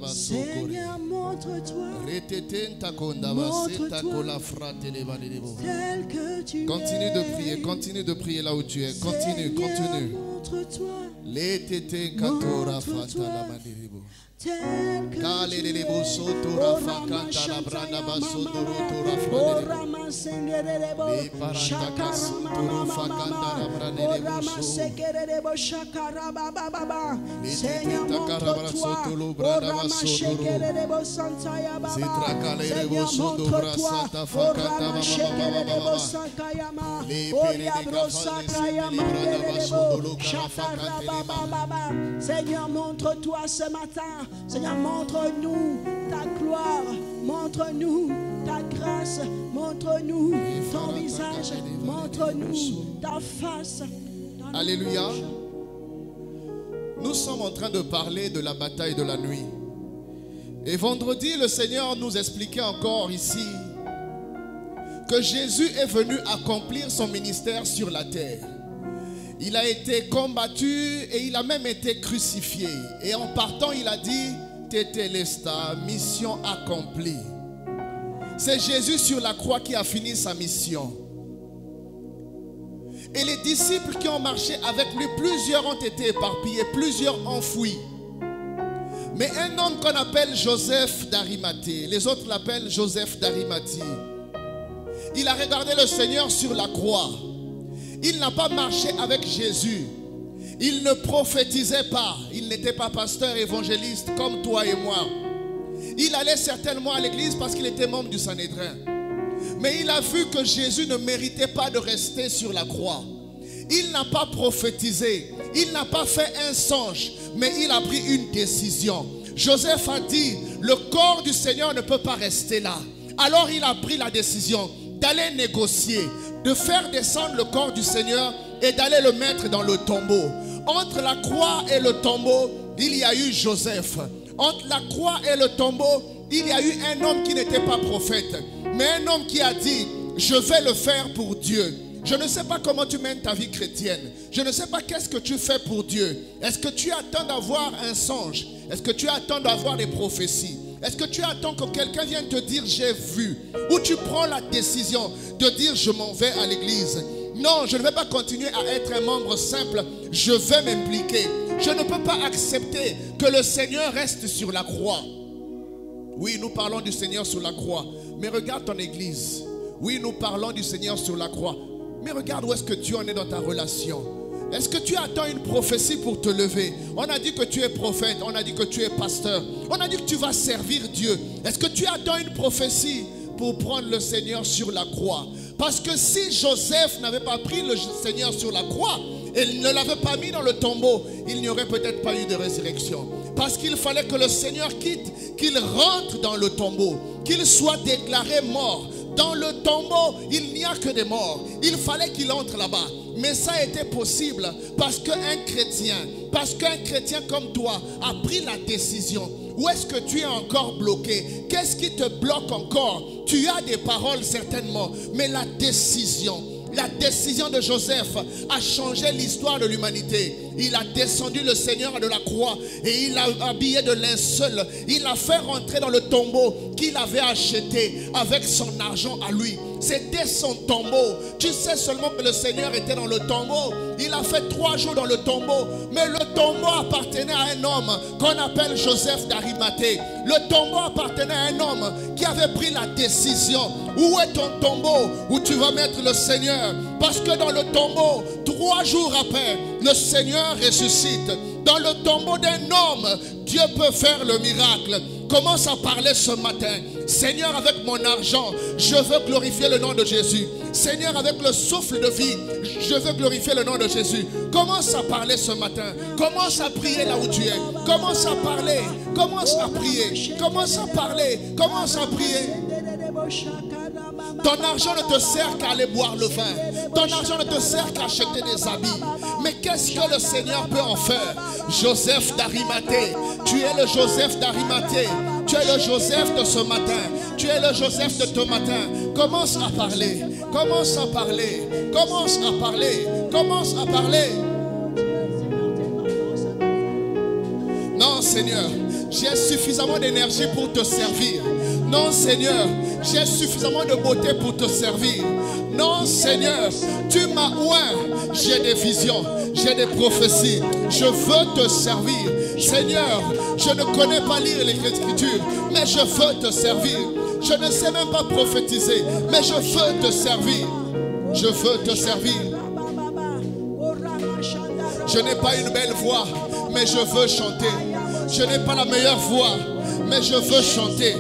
Seigneur, montre-toi. Tel que tu Continue de prier, continue de prier là où tu es. Continue, continue. Montre-toi. Seigneur, montre-toi ce matin. Seigneur, montre-nous ta gloire, montre-nous ta grâce, montre-nous ton visage, montre-nous ta face. Alléluia. Nous sommes en train de parler de la bataille de la nuit. Et vendredi, le Seigneur nous expliquait encore ici que Jésus est venu accomplir son ministère sur la terre. Il a été combattu et il a même été crucifié. Et en partant, il a dit, Tétélesta, mission accomplie. C'est Jésus sur la croix qui a fini sa mission. Et les disciples qui ont marché avec lui, plusieurs ont été éparpillés, plusieurs enfouis. Mais un homme qu'on appelle Joseph d'Arimathée, les autres l'appellent Joseph d'Arimathée, il a regardé le Seigneur sur la croix. Il n'a pas marché avec Jésus. Il ne prophétisait pas. Il n'était pas pasteur évangéliste comme toi et moi. Il allait certainement à l'église parce qu'il était membre du Sanhédrin. Mais il a vu que Jésus ne méritait pas de rester sur la croix. Il n'a pas prophétisé. Il n'a pas fait un songe. Mais il a pris une décision. Joseph a dit, le corps du Seigneur ne peut pas rester là. Alors il a pris la décision d'aller négocier, de faire descendre le corps du Seigneur et d'aller le mettre dans le tombeau. Entre la croix et le tombeau, il y a eu Joseph. Entre la croix et le tombeau, il y a eu un homme qui n'était pas prophète, mais un homme qui a dit, je vais le faire pour Dieu. Je ne sais pas comment tu mènes ta vie chrétienne. Je ne sais pas qu'est-ce que tu fais pour Dieu. Est-ce que tu attends d'avoir un songe? Est-ce que tu attends d'avoir des prophéties? Est-ce que tu attends que quelqu'un vienne te dire j'ai vu? Ou tu prends la décision de dire je m'en vais à l'église? Non, je ne vais pas continuer à être un membre simple. Je vais m'impliquer. Je ne peux pas accepter que le Seigneur reste sur la croix. Oui, nous parlons du Seigneur sur la croix. Mais regarde ton église. Oui, nous parlons du Seigneur sur la croix. Mais regarde où est-ce que tu en es dans ta relation. Est-ce que tu attends une prophétie pour te lever? On a dit que tu es prophète, on a dit que tu es pasteur, on a dit que tu vas servir Dieu. Est-ce que tu attends une prophétie pour prendre le Seigneur sur la croix? Parce que si Joseph n'avait pas pris le Seigneur sur la croix et ne l'avait pas mis dans le tombeau, il n'y aurait peut-être pas eu de résurrection. Parce qu'il fallait que le Seigneur quitte, qu'il rentre dans le tombeau, qu'il soit déclaré mort. Dans le tombeau, il n'y a que des morts. Il fallait qu'il entre là-bas. Mais ça a été possible parce qu'un chrétien comme toi a pris la décision. Où est-ce que tu es encore bloqué? Qu'est-ce qui te bloque encore? Tu as des paroles certainement, mais la décision de Joseph a changé l'histoire de l'humanité. Il a descendu le Seigneur de la croix et il l'a habillé de linceul. Il l'a fait rentrer dans le tombeau qu'il avait acheté avec son argent à lui. C'était son tombeau. Tu sais seulement que le Seigneur était dans le tombeau. Il a fait 3 jours dans le tombeau. Mais le tombeau appartenait à un homme qu'on appelle Joseph d'Arimathée. Le tombeau appartenait à un homme qui avait pris la décision. Où est ton tombeau où tu vas mettre le Seigneur? Parce que dans le tombeau, 3 jours après, le Seigneur ressuscite. Dans le tombeau d'un homme, Dieu peut faire le miracle. Commence à parler ce matin. Seigneur, avec mon argent, je veux glorifier le nom de Jésus. Seigneur, avec le souffle de vie, je veux glorifier le nom de Jésus. Commence à parler ce matin. Commence à prier là où tu es. Commence à parler. Commence à prier. Commence à parler. Commence à prier. Ton argent ne te sert qu'à aller boire le vin. Ton argent ne te sert qu'à acheter des habits. Mais qu'est-ce que le Seigneur peut en faire? Joseph d'Arimathée. Tu es le Joseph d'Arimathée. Tu es le Joseph de ce matin. Tu es le Joseph de ce matin. Commence à parler. Commence à parler. Commence à parler. Commence à parler. Non, Seigneur, j'ai suffisamment d'énergie pour te servir. Non, Seigneur, j'ai suffisamment de beauté pour te servir. Non, Seigneur, tu m'as oint. J'ai des visions, j'ai des prophéties. Je veux te servir. Seigneur, je ne connais pas lire les Écritures, mais je veux te servir. Je ne sais même pas prophétiser, mais je veux te servir. Je veux te servir. Je n'ai pas une belle voix, mais je veux chanter. Je n'ai pas la meilleure voix, mais je veux chanter.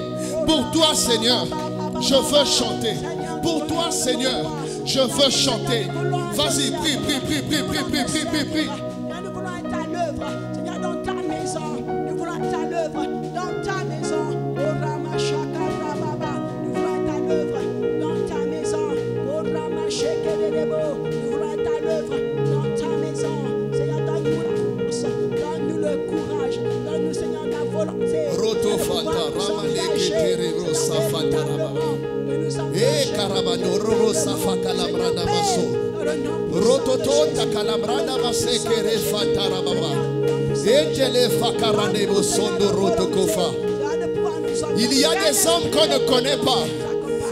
Pour toi, Seigneur, je veux chanter. Pour toi, Seigneur, je veux chanter. Vas-y, prie, prie, prie, prie, prie, prie, prie, prie, prie. Nous voulons être à l'œuvre, Seigneur, dans ta maison. Nous voulons être à l'œuvre, dans ta maison. Oh, Ramachaka-Rababa. Nous voulons être à l'œuvre, dans ta maison. Oh, Ramacheke-Dedebo. Nous voulons être à l'œuvre, dans ta maison. Seigneur, donne-nous la force, donne-nous le courage, donne-nous, Seigneur, la volonté. Roto Fanta, Ramaleke Terero Safata Rababa. E Karabano Roro Safaka Labranda Maso. Rototo Takalabranda Masekere Fanta Rababa. Ejele Fakarane Bosondo Rotokofa. Il y a des hommes qu'on ne connaît pas.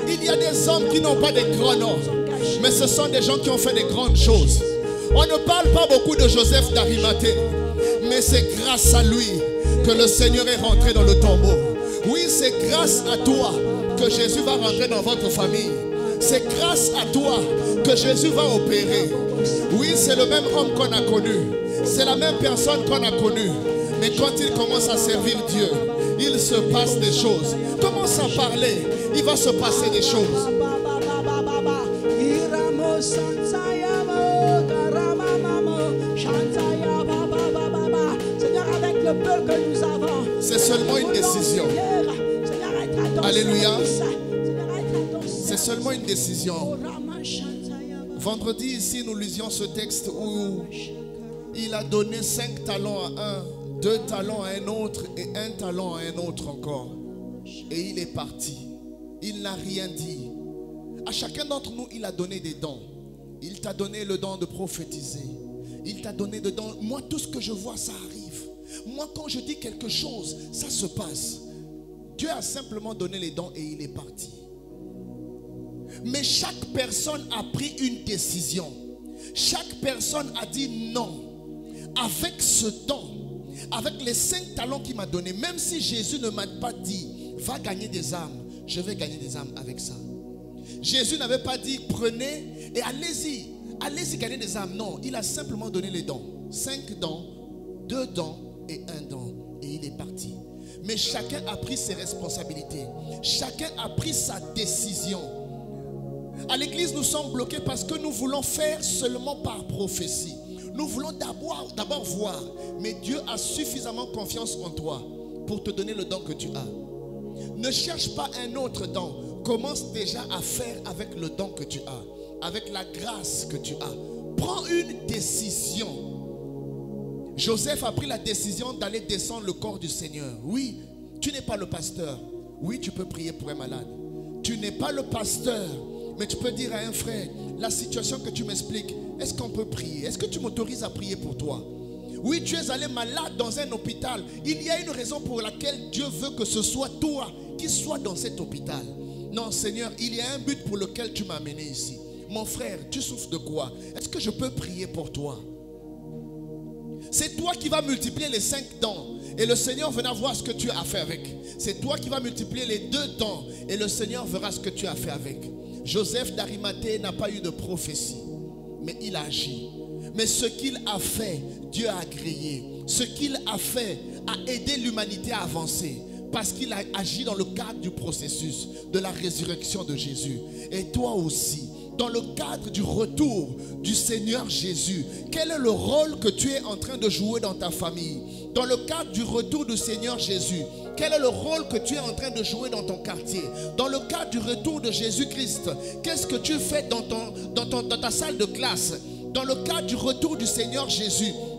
Il y a des hommes qui n'ont pas de grands noms. Mais ce sont des gens qui ont fait de grandes choses. On ne parle pas beaucoup de Joseph d'Arimathée. Mais c'est grâce à lui que le Seigneur est rentré dans le tombeau. Oui, c'est grâce à toi que Jésus va rentrer dans votre famille. C'est grâce à toi que Jésus va opérer. Oui, c'est le même homme qu'on a connu. C'est la même personne qu'on a connue. Mais quand il commence à servir Dieu, il se passe des choses. Commence à parler, il va se passer des choses. Seigneur, avec le peu que nous avons, c'est seulement une décision. Alléluia. C'est seulement une décision. Vendredi ici, nous lisions ce texte où il a donné 5 talents à un, 2 talents à un autre et 1 talent à un autre encore. Et il est parti. Il n'a rien dit. À chacun d'entre nous, il a donné des dons. Il t'a donné le don de prophétiser. Il t'a donné le don. Moi, tout ce que je vois, ça arrive. Moi, quand je dis quelque chose, ça se passe. Dieu a simplement donné les dons et il est parti. Mais chaque personne a pris une décision. Chaque personne a dit non. Avec ce don, avec les 5 talents qu'il m'a donné, même si Jésus ne m'a pas dit, va gagner des âmes, je vais gagner des âmes avec ça. Jésus n'avait pas dit, prenez et allez-y, allez-y gagner des âmes. Non, il a simplement donné les dons. 5 dons, 2 dons et 1 don. Et il est parti. Mais chacun a pris ses responsabilités. Chacun a pris sa décision. À l'église, nous sommes bloqués parce que nous voulons faire seulement par prophétie. Nous voulons d'abord voir. Mais Dieu a suffisamment confiance en toi pour te donner le don que tu as. Ne cherche pas un autre don. Commence déjà à faire avec le don que tu as. Avec la grâce que tu as. Prends une décision. Joseph a pris la décision d'aller descendre le corps du Seigneur. Oui, tu n'es pas le pasteur. Oui, tu peux prier pour un malade. Tu n'es pas le pasteur. Mais tu peux dire à un frère, la situation que tu m'expliques, est-ce qu'on peut prier? Est-ce que tu m'autorises à prier pour toi? Oui, tu es allé malade dans un hôpital. Il y a une raison pour laquelle Dieu veut que ce soit toi qui sois dans cet hôpital. Non, Seigneur, il y a un but pour lequel tu m'as amené ici. Mon frère, tu souffres de quoi? Est-ce que je peux prier pour toi? C'est toi qui vas multiplier les 5 dons. Et le Seigneur verra voir ce que tu as fait avec. C'est toi qui vas multiplier les 2 dons. Et le Seigneur verra ce que tu as fait avec. Joseph d'Arimathée n'a pas eu de prophétie. Mais il a agi. Mais ce qu'il a fait, Dieu a agréé. Ce qu'il a fait a aidé l'humanité à avancer. Parce qu'il a agi dans le cadre du processus de la résurrection de Jésus. Et toi aussi, dans le cadre du retour du Seigneur Jésus, quel est le rôle que tu es en train de jouer dans ta famille? Dans le cadre du retour du Seigneur Jésus, quel est le rôle que tu es en train de jouer dans ton quartier? Dans le cadre du retour de Jésus-Christ, qu'est-ce que tu fais dans ta salle de classe? Dans le cadre du retour du Seigneur Jésus,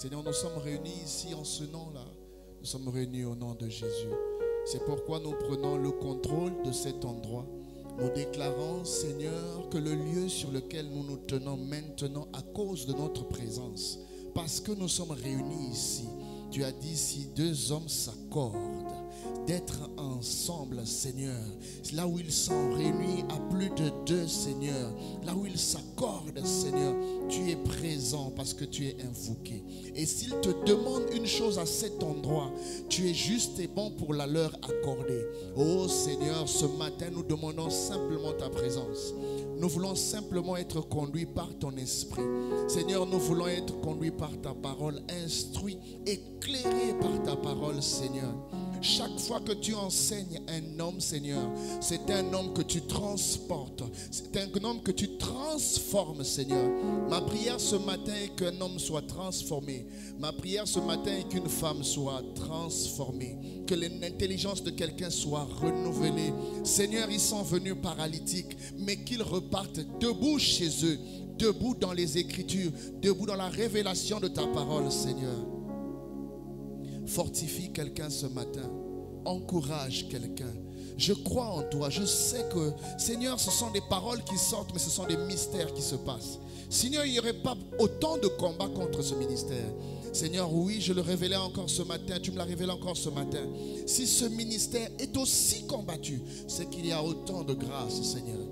Seigneur, nous sommes réunis ici en ce nom-là. Nous sommes réunis au nom de Jésus. C'est pourquoi nous prenons le contrôle de cet endroit. Nous déclarons, Seigneur, que le lieu sur lequel nous nous tenons maintenant à cause de notre présence, parce que nous sommes réunis ici, tu as dit si deux hommes s'accordent, d'être ensemble, Seigneur, là où ils sont réunis à plus de deux, Seigneur, là où ils s'accordent, Seigneur, tu es présent parce que tu es invoqué. Et s'ils te demandent une chose à cet endroit, tu es juste et bon pour la leur accorder. Oh Seigneur, ce matin, nous demandons simplement ta présence. Nous voulons simplement être conduits par ton esprit. Seigneur, nous voulons être conduits par ta parole, instruits, éclairés par ta parole, Seigneur. Chaque fois que tu enseignes un homme, Seigneur, c'est un homme que tu transportes. C'est un homme que tu transformes, Seigneur. Ma prière ce matin est qu'un homme soit transformé. Ma prière ce matin est qu'une femme soit transformée. Que l'intelligence de quelqu'un soit renouvelée. Seigneur, ils sont venus paralytiques, mais qu'ils repartent debout chez eux, debout dans les Écritures, debout dans la révélation de ta parole, Seigneur. Fortifie quelqu'un ce matin. Encourage quelqu'un. Je crois en toi. Je sais que, Seigneur, ce sont des paroles qui sortent, mais ce sont des mystères qui se passent. Seigneur, il n'y aurait pas autant de combats contre ce ministère. Seigneur, oui, je le révélais encore ce matin. Tu me l'as révélé encore ce matin. Si ce ministère est aussi combattu, c'est qu'il y a autant de grâce, Seigneur.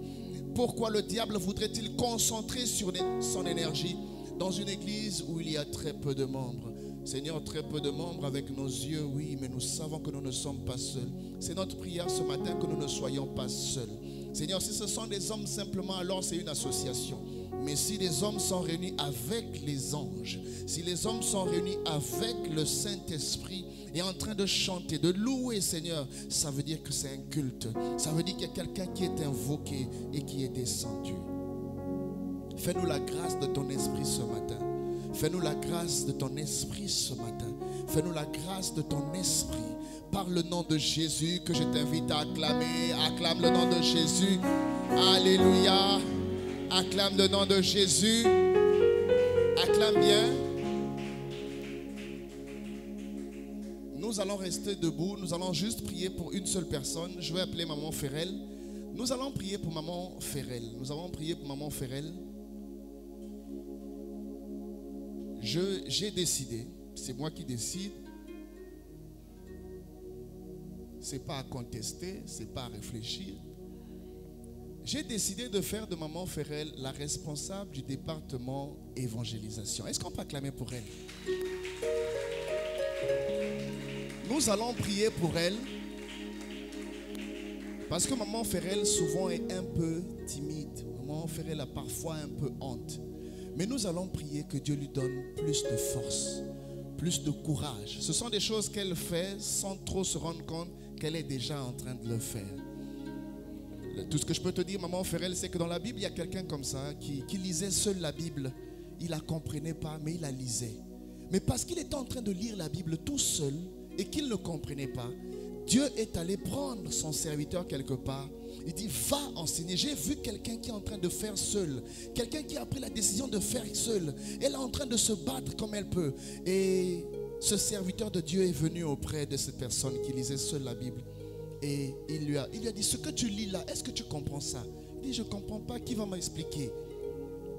Pourquoi le diable voudrait-il concentrer sur son énergie dans une église où il y a très peu de membres? Seigneur, très peu de membres avec nos yeux, oui, mais nous savons que nous ne sommes pas seuls. C'est notre prière ce matin que nous ne soyons pas seuls. Seigneur, si ce sont des hommes simplement, alors c'est une association. Mais si les hommes sont réunis avec les anges, si les hommes sont réunis avec le Saint-Esprit et en train de chanter, de louer, Seigneur, ça veut dire que c'est un culte. Ça veut dire qu'il y a quelqu'un qui est invoqué et qui est descendu. Fais-nous la grâce de ton esprit ce matin. Fais-nous la grâce de ton esprit ce matin. Fais-nous la grâce de ton esprit. Par le nom de Jésus que je t'invite à acclamer. Acclame le nom de Jésus. Alléluia. Acclame le nom de Jésus. Acclame bien. Nous allons rester debout. Nous allons juste prier pour une seule personne. Je vais appeler Maman Ferrel. Nous allons prier pour Maman Ferrel. Nous allons prier pour Maman Ferrel. J'ai décidé, c'est moi qui décide, c'est pas à contester, c'est pas à réfléchir. J'ai décidé de faire de Maman Ferrel la responsable du département évangélisation. Est-ce qu'on peut acclamer pour elle? Nous allons prier pour elle parce que Maman Ferrel souvent est un peu timide. Maman Ferrel a parfois un peu honte. Mais nous allons prier que Dieu lui donne plus de force, plus de courage. Ce sont des choses qu'elle fait sans trop se rendre compte qu'elle est déjà en train de le faire. Tout ce que je peux te dire, Maman Ferrel, c'est que dans la Bible, il y a quelqu'un comme ça qui lisait seul la Bible. Il ne la comprenait pas, mais il la lisait. Mais parce qu'il était en train de lire la Bible tout seul et qu'il ne comprenait pas, Dieu est allé prendre son serviteur quelque part. Il dit, va enseigner. J'ai vu quelqu'un qui est en train de faire seul. Quelqu'un qui a pris la décision de faire seul. Elle est en train de se battre comme elle peut. Et ce serviteur de Dieu est venu auprès de cette personne qui lisait seule la Bible. Et il lui a dit, ce que tu lis là, est-ce que tu comprends ça? Il dit, je ne comprends pas, qui va m'expliquer?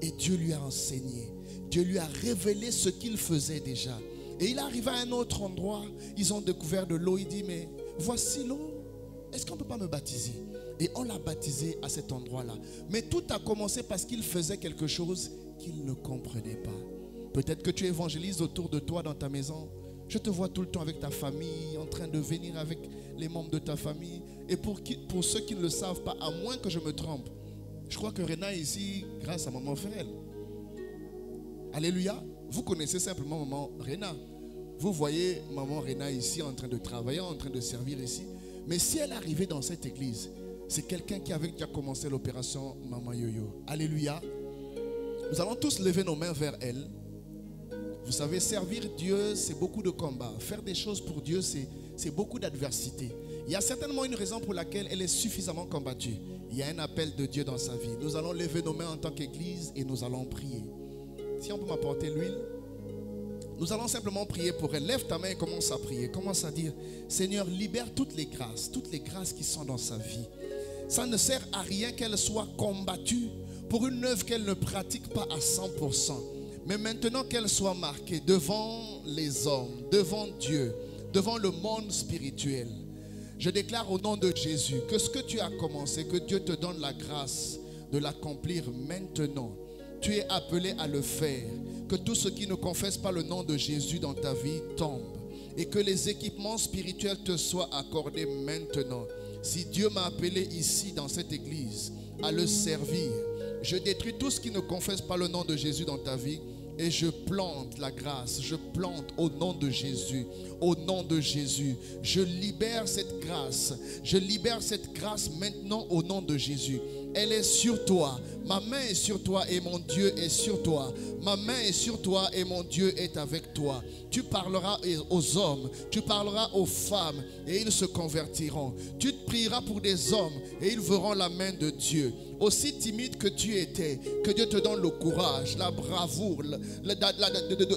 Et Dieu lui a enseigné. Dieu lui a révélé ce qu'il faisait déjà. Et il arrive à un autre endroit. Ils ont découvert de l'eau. Il dit, mais voici l'eau. Est-ce qu'on ne peut pas me baptiser? Et on l'a baptisé à cet endroit-là. Mais tout a commencé parce qu'il faisait quelque chose qu'il ne comprenait pas. Peut-être que tu évangélises autour de toi dans ta maison. Je te vois tout le temps avec ta famille, en train de venir avec les membres de ta famille. Et pour ceux qui ne le savent pas, à moins que je me trompe, je crois que Réna est ici grâce à Maman Ferrel. Alléluia. Vous connaissez simplement Maman Réna. Vous voyez Maman Réna ici en train de travailler, en train de servir ici. Mais si elle est arrivée dans cette église, c'est quelqu'un qui a commencé l'opération Maman Yoyo. Alléluia. Nous allons tous lever nos mains vers elle. Vous savez, servir Dieu, c'est beaucoup de combats. Faire des choses pour Dieu, c'est beaucoup d'adversité. Il y a certainement une raison pour laquelle elle est suffisamment combattue. Il y a un appel de Dieu dans sa vie. Nous allons lever nos mains en tant qu'église et nous allons prier. Si on peut m'apporter l'huile. Nous allons simplement prier pour elle. Lève ta main et commence à prier. Commence à dire, Seigneur, libère toutes les grâces qui sont dans sa vie. Ça ne sert à rien qu'elle soit combattue pour une œuvre qu'elle ne pratique pas à 100%. Mais maintenant qu'elle soit marquée devant les hommes, devant Dieu, devant le monde spirituel, je déclare au nom de Jésus que ce que tu as commencé, que Dieu te donne la grâce de l'accomplir maintenant. Tu es appelé à le faire. Que tout ce qui ne confesse pas le nom de Jésus dans ta vie tombe. Et que les équipements spirituels te soient accordés maintenant. Si Dieu m'a appelé ici dans cette église à le servir, je détruis tout ce qui ne confesse pas le nom de Jésus dans ta vie. Et je plante la grâce, je plante au nom de Jésus, au nom de Jésus. Je libère cette grâce maintenant au nom de Jésus. Elle est sur toi, ma main est sur toi et mon Dieu est sur toi. Ma main est sur toi et mon Dieu est avec toi. Tu parleras aux hommes, tu parleras aux femmes et ils se convertiront. Tu prieras pour des hommes et ils verront la main de Dieu. Aussi timide que tu étais, que Dieu te donne le courage, la bravoure,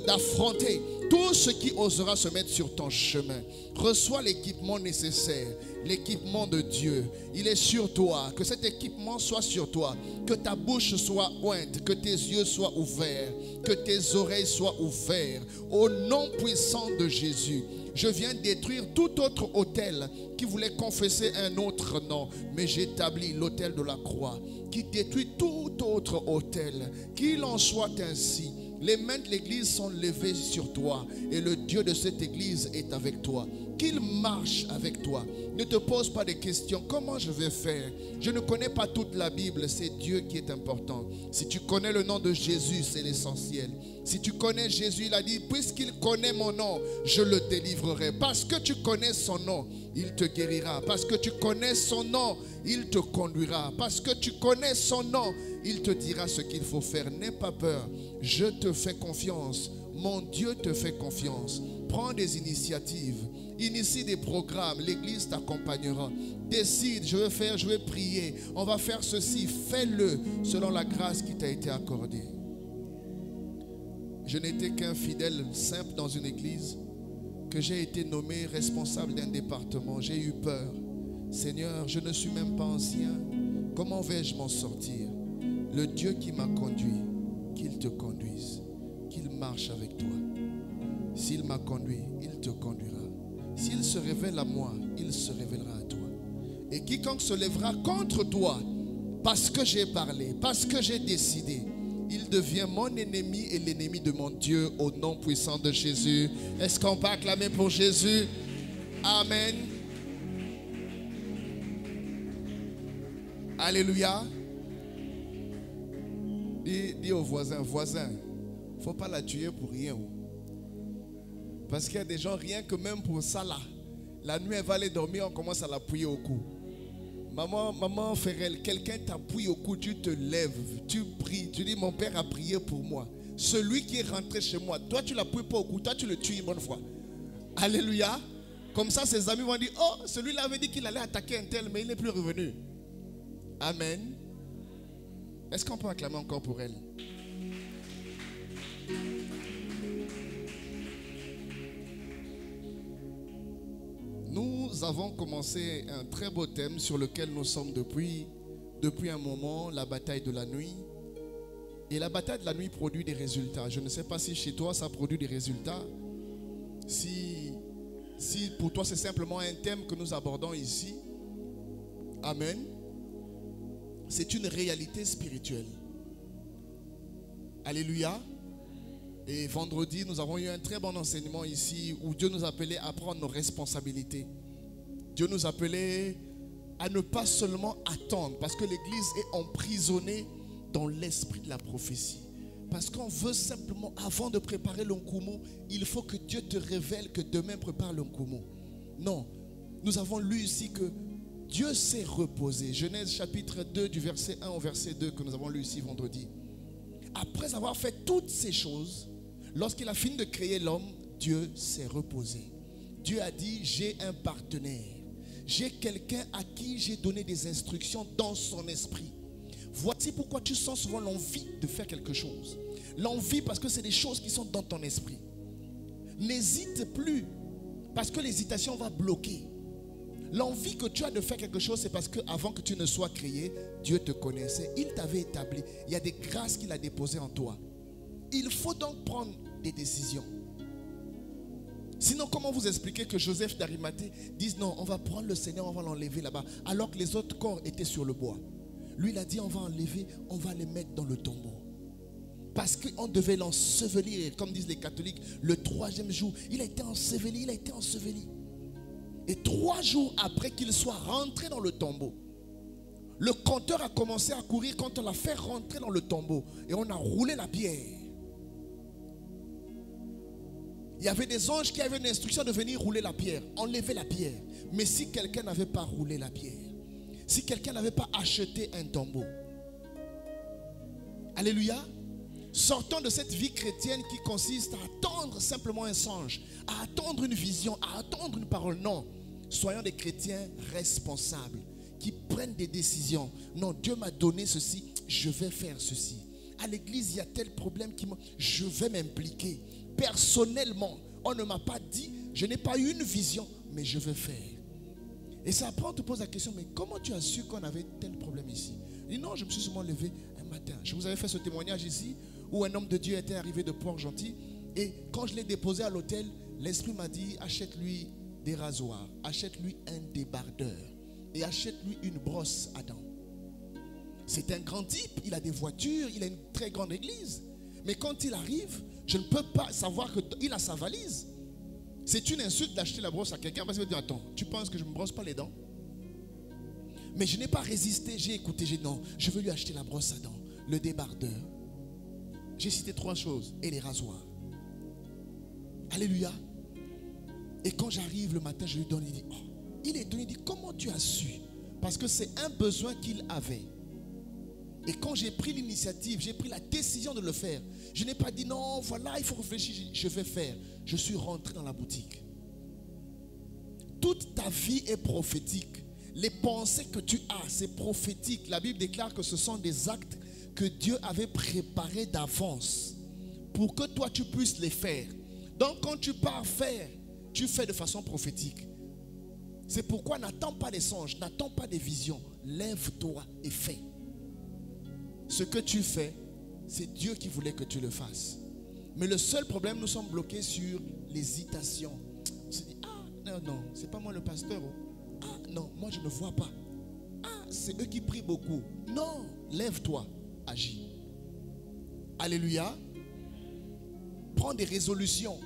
d'affronter tout ce qui osera se mettre sur ton chemin. Reçois l'équipement nécessaire, l'équipement de Dieu. Il est sur toi, que cet équipement soit sur toi, que ta bouche soit ointe, que tes yeux soient ouverts, que tes oreilles soient ouvertes. Au nom puissant de Jésus, je viens détruire tout autre autel qui voulait confesser un autre nom, mais j'établis l'autel de la croix qui détruit tout autre autel. Qu'il en soit ainsi. Les mains de l'église sont levées sur toi et le Dieu de cette église est avec toi. Qu'il marche avec toi. Ne te pose pas de questions. Comment je vais faire? Je ne connais pas toute la Bible. C'est Dieu qui est important. Si tu connais le nom de Jésus, c'est l'essentiel. Si tu connais Jésus, il a dit, puisqu'il connaît mon nom, je le délivrerai. Parce que tu connais son nom, il te guérira. Parce que tu connais son nom, il te conduira. Parce que tu connais son nom, il te dira ce qu'il faut faire. N'aie pas peur. Je te fais confiance. Mon Dieu te fait confiance. Prends des initiatives. Initie des programmes. L'église t'accompagnera. Décide, je vais prier. On va faire ceci. Fais-le selon la grâce qui t'a été accordée. Je n'étais qu'un fidèle simple dans une église, que j'ai été nommé responsable d'un département. J'ai eu peur. Seigneur, je ne suis même pas ancien. Comment vais-je m'en sortir? Le Dieu qui m'a conduit, qu'il te conduise, qu'il marche avec toi. S'il m'a conduit, il te conduira. S'il se révèle à moi, il se révélera à toi. Et quiconque se lèvera contre toi, parce que j'ai parlé, parce que j'ai décidé, il devient mon ennemi et l'ennemi de mon Dieu au nom puissant de Jésus. Est-ce qu'on peut acclamer pour Jésus? Amen. Alléluia. Dis au voisin, il ne faut pas la tuer pour rien. Parce qu'il y a des gens, rien que même pour ça là, la nuit elle va aller dormir, on commence à l'appuyer au cou. Maman Ferrel, quelqu'un t'appuie au cou, tu te lèves, tu pries, tu dis mon père a prié pour moi. Celui qui est rentré chez moi, toi tu l'appuies pas au cou, toi tu le tues une bonne fois. Alléluia. Comme ça ses amis vont dire, oh celui-là avait dit qu'il allait attaquer un tel, mais il n'est plus revenu. Amen. Est-ce qu'on peut acclamer encore pour elle? Nous avons commencé un très beau thème sur lequel nous sommes depuis un moment, la bataille de la nuit. Et la bataille de la nuit produit des résultats. Je ne sais pas si chez toi ça produit des résultats. Si pour toi c'est simplement un thème que nous abordons ici. Amen. C'est une réalité spirituelle. Alléluia. Et vendredi, nous avons eu un très bon enseignement ici où Dieu nous appelait à prendre nos responsabilités. Dieu nous appelait à ne pas seulement attendre, parce que l'église est emprisonnée dans l'esprit de la prophétie. Parce qu'on veut simplement, avant de préparer l'Onkumu, il faut que Dieu te révèle que demain prépare l'Onkumu. Non, nous avons lu ici que Dieu s'est reposé. Genèse chapitre 2 du verset 1 au verset 2 que nous avons lu ici vendredi. Après avoir fait toutes ces choses, lorsqu'il a fini de créer l'homme, Dieu s'est reposé. Dieu a dit, j'ai un partenaire. J'ai quelqu'un à qui j'ai donné des instructions dans son esprit. Voici pourquoi tu sens souvent l'envie de faire quelque chose. L'envie parce que c'est des choses qui sont dans ton esprit. N'hésite plus, parce que l'hésitation va bloquer. L'envie que tu as de faire quelque chose, c'est parce qu'avant que tu ne sois créé, Dieu te connaissait. Il t'avait établi. Il y a des grâces qu'il a déposées en toi. Il faut donc prendre des décisions. Sinon, comment vous expliquer que Joseph d'Arimathée dise non, on va prendre le Seigneur, on va l'enlever là-bas, alors que les autres corps étaient sur le bois. Lui, il a dit on va enlever, on va les mettre dans le tombeau. Parce qu'on devait l'ensevelir, comme disent les catholiques, le 3e jour. Il a été enseveli, il a été enseveli. Et 3 jours après qu'il soit rentré dans le tombeau, le compteur a commencé à courir quand on l'a fait rentrer dans le tombeau. Et on a roulé la pierre. Il y avait des anges qui avaient une instruction de venir rouler la pierre, enlever la pierre. Mais si quelqu'un n'avait pas roulé la pierre, si quelqu'un n'avait pas acheté un tombeau, alléluia, sortons de cette vie chrétienne qui consiste à attendre simplement un songe, à attendre une vision, à attendre une parole. Non, soyons des chrétiens responsables qui prennent des décisions. Non, Dieu m'a donné ceci, je vais faire ceci. À l'église, il y a tel problème je vais m'impliquer. Personnellement, on ne m'a pas dit, je n'ai pas eu une vision, mais je vais faire. Et ça après on te pose la question, mais comment tu as su qu'on avait tel problème ici? Il dit non, je me suis seulement levé un matin. Je vous avais fait ce témoignage ici, où un homme de Dieu était arrivé de Port-Gentil. Et quand je l'ai déposé à l'hôtel, l'Esprit m'a dit, achète-lui des rasoirs, achète-lui un débardeur et achète-lui une brosse à dents. C'est un grand type, il a des voitures, il a une très grande église. Mais quand il arrive, je ne peux pas savoir qu'il a sa valise. C'est une insulte d'acheter la brosse à quelqu'un parce qu'il va dire, attends, tu penses que je ne me brosse pas les dents? Mais je n'ai pas résisté, j'ai écouté, j'ai dit non, je veux lui acheter la brosse à dents, le débardeur. J'ai cité 3 choses et les rasoirs. Alléluia. Et quand j'arrive le matin, je lui donne, il dit, oh, il est étonné, il dit, comment tu as su? Parce que c'est un besoin qu'il avait. Et quand j'ai pris l'initiative, j'ai pris la décision de le faire. Je n'ai pas dit non, voilà, il faut réfléchir, je vais faire. Je suis rentré dans la boutique. Toute ta vie est prophétique. Les pensées que tu as, c'est prophétique. La Bible déclare que ce sont des actes que Dieu avait préparés d'avance pour que toi tu puisses les faire. Donc quand tu pars faire, tu fais de façon prophétique. C'est pourquoi n'attends pas des songes, n'attends pas des visions. Lève-toi et fais. Ce que tu fais, c'est Dieu qui voulait que tu le fasses. Mais le seul problème, nous sommes bloqués sur l'hésitation. On se dit, ah non, non, c'est pas moi le pasteur. Ah non, moi je ne vois pas. Ah, c'est eux qui prient beaucoup. Non, lève-toi, agis. Alléluia. Prends des résolutions.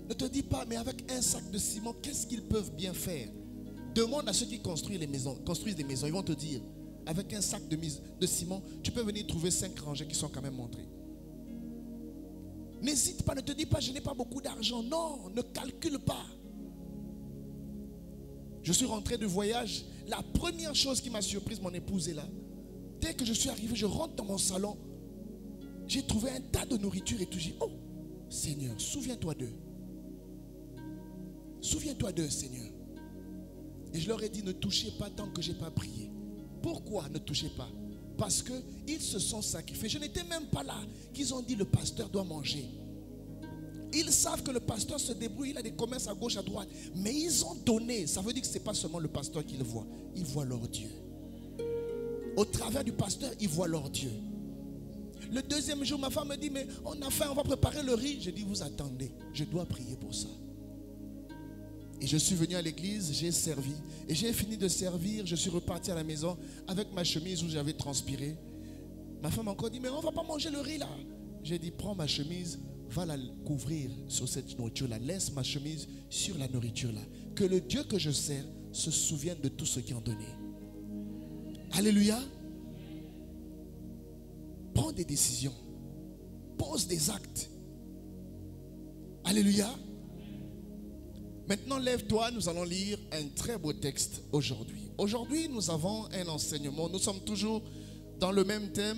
Ne te dis pas, mais avec un sac de ciment, qu'est-ce qu'ils peuvent bien faire? Demande à ceux qui construisent des maisons. Ils vont te dire, avec un sac de ciment, tu peux venir trouver 5 rangées qui sont quand même montrées. N'hésite pas, ne te dis pas, je n'ai pas beaucoup d'argent. Non, ne calcule pas. Je suis rentré du voyage. La première chose qui m'a surprise, mon épouse est là. Dès que je suis arrivé, je rentre dans mon salon. J'ai trouvé un tas de nourriture et tout. J'ai dit, oh, Seigneur, souviens-toi d'eux. Souviens-toi d'eux, Seigneur. Et je leur ai dit, ne touchez pas tant que je n'ai pas prié. Pourquoi ne touchez pas? Parce qu'ils se sont sacrifiés. Je n'étais même pas là qu'ils ont dit le pasteur doit manger. Ils savent que le pasteur se débrouille, il a des commerces à gauche, à droite. Mais ils ont donné. Ça veut dire que ce n'est pas seulement le pasteur qu'ils voient. Ils voient leur Dieu. Au travers du pasteur, ils voient leur Dieu. Le deuxième jour, ma femme me dit, mais on a faim, on va préparer le riz. Je dis, vous attendez, je dois prier pour ça. Et je suis venu à l'église, j'ai servi. Et j'ai fini de servir, je suis reparti à la maison avec ma chemise où j'avais transpiré. Ma femme m'a encore dit, mais on ne va pas manger le riz là. J'ai dit, prends ma chemise, va la couvrir sur cette nourriture-là. Laisse ma chemise sur la nourriture-là. Que le Dieu que je sers se souvienne de tout ce qu'ils ont donné. Alléluia. Prends des décisions. Pose des actes. Alléluia. Maintenant, lève-toi, nous allons lire un très beau texte aujourd'hui. Aujourd'hui, nous avons un enseignement. Nous sommes toujours dans le même thème,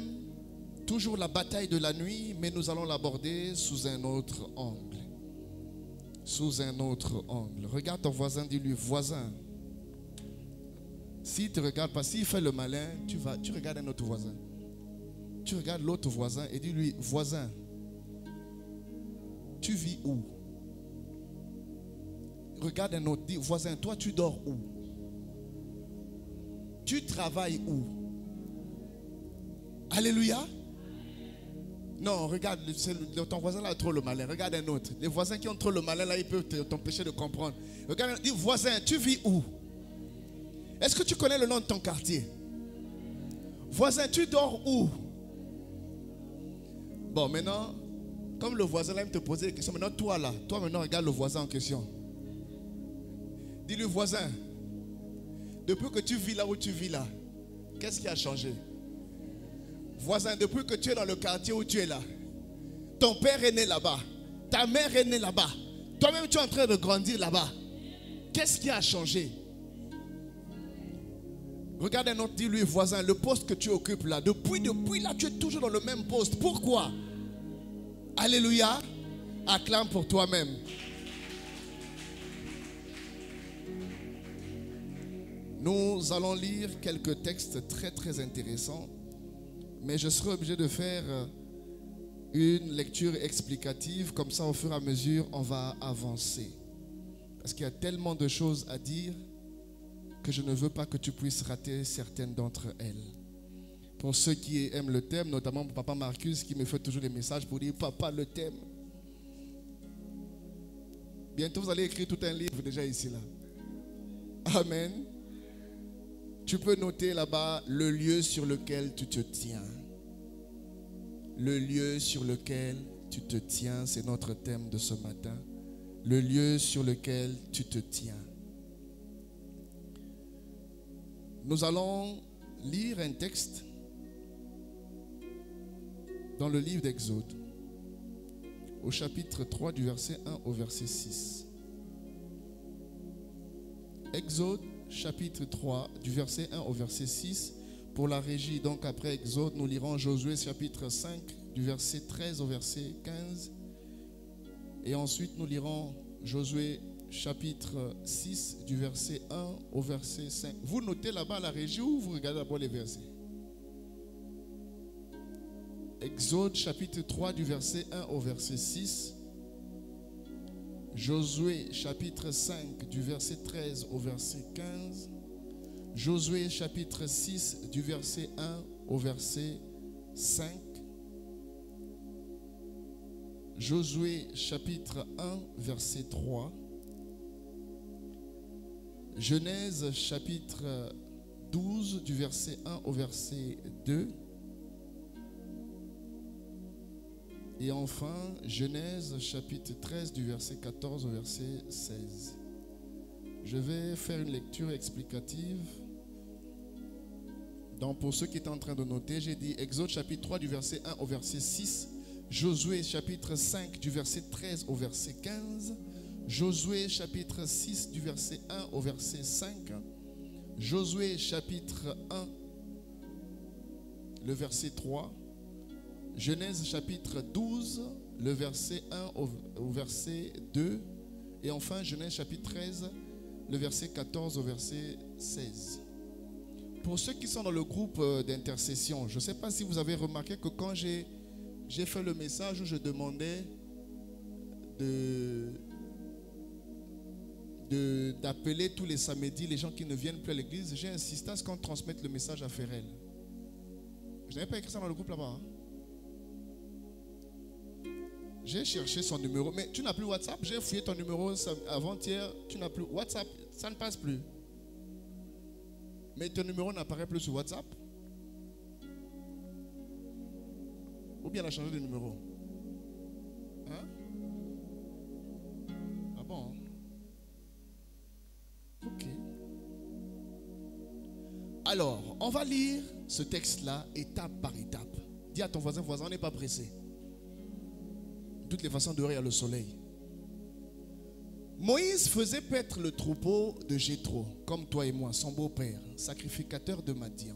toujours la bataille de la nuit, mais nous allons l'aborder sous un autre angle. Sous un autre angle. Regarde ton voisin, dis-lui, voisin. S'il ne te regarde pas, s'il fait le malin, tu regardes un autre voisin. Tu regardes l'autre voisin et dis-lui, voisin, tu vis où? regarde un autre, dis voisin, toi tu dors où? Tu travailles où? Alléluia. Non, regarde, ton voisin là a trop le malin. Regarde un autre. Les voisins qui ont trop le malin là, ils peuvent t'empêcher de comprendre. Regarde, dis voisin, tu vis où? Est-ce que tu connais le nom de ton quartier? Voisin, tu dors où? Bon, maintenant, comme le voisin là, il te posait des questions. Maintenant, toi là, toi maintenant, regarde le voisin en question. Dis-lui, voisin, depuis que tu vis là où tu vis là, qu'est-ce qui a changé? Voisin, depuis que tu es dans le quartier où tu es là, ton père est né là-bas, ta mère est née là-bas, toi-même tu es en train de grandir là-bas. Qu'est-ce qui a changé? Regarde un autre, dis-lui, voisin, le poste que tu occupes là, depuis là, tu es toujours dans le même poste. Pourquoi? Alléluia. Acclame pour toi-même. Nous allons lire quelques textes très très intéressants, mais je serai obligé de faire une lecture explicative, comme ça au fur et à mesure on va avancer. Parce qu'il y a tellement de choses à dire que je ne veux pas que tu puisses rater certaines d'entre elles. Pour ceux qui aiment le thème, notamment mon papa Marcus qui me fait toujours des messages pour dire papa le thème. Bientôt vous allez écrire tout un livre déjà ici là. Amen. Tu peux noter là-bas le lieu sur lequel tu te tiens. Le lieu sur lequel tu te tiens, c'est notre thème de ce matin. Le lieu sur lequel tu te tiens. Nous allons lire un texte dans le livre d'Exode, au chapitre 3 du verset 1 au verset 6. Exode chapitre 3 du verset 1 au verset 6. Pour la régie, donc après Exode, nous lirons Josué chapitre 5 du verset 13 au verset 15. Et ensuite nous lirons Josué chapitre 6 du verset 1 au verset 5. Vous notez là-bas la régie ou vous regardez d'abord les versets? Exode chapitre 3 du verset 1 au verset 6. Josué chapitre 5 du verset 13 au verset 15. Josué chapitre 6 du verset 1 au verset 5. Josué chapitre 1 verset 3. Genèse chapitre 12 du verset 1 au verset 2. Et enfin, Genèse chapitre 13 du verset 14 au verset 16. Je vais faire une lecture explicative. Donc pour ceux qui étaient en train de noter, j'ai dit Exode chapitre 3 du verset 1 au verset 6. Josué chapitre 5 du verset 13 au verset 15. Josué chapitre 6 du verset 1 au verset 5. Josué chapitre 1, le verset 3. Genèse chapitre 12, le verset 1 au verset 2. Et enfin Genèse chapitre 13, le verset 14 au verset 16. Pour ceux qui sont dans le groupe d'intercession, je ne sais pas si vous avez remarqué que quand j'ai fait le message où je demandais d'appeler tous les samedis les gens qui ne viennent plus à l'église, j'ai insisté à ce qu'on transmette le message à Ferrel. Je n'avais pas écrit ça dans le groupe là-bas. Hein? J'ai cherché son numéro, mais tu n'as plus WhatsApp. J'ai fouillé ton numéro avant-hier, tu n'as plus WhatsApp, ça ne passe plus. Mais ton numéro n'apparaît plus sur WhatsApp. Ou bien elle a changé de numéro. Hein? Ah bon? Ok. Alors, on va lire ce texte-là étape par étape. Dis à ton voisin, on n'est pas pressé. De toutes les façons, dehors il y a le soleil. Moïse faisait paître le troupeau de Jéthro, comme toi et moi, son beau-père, sacrificateur de Madian.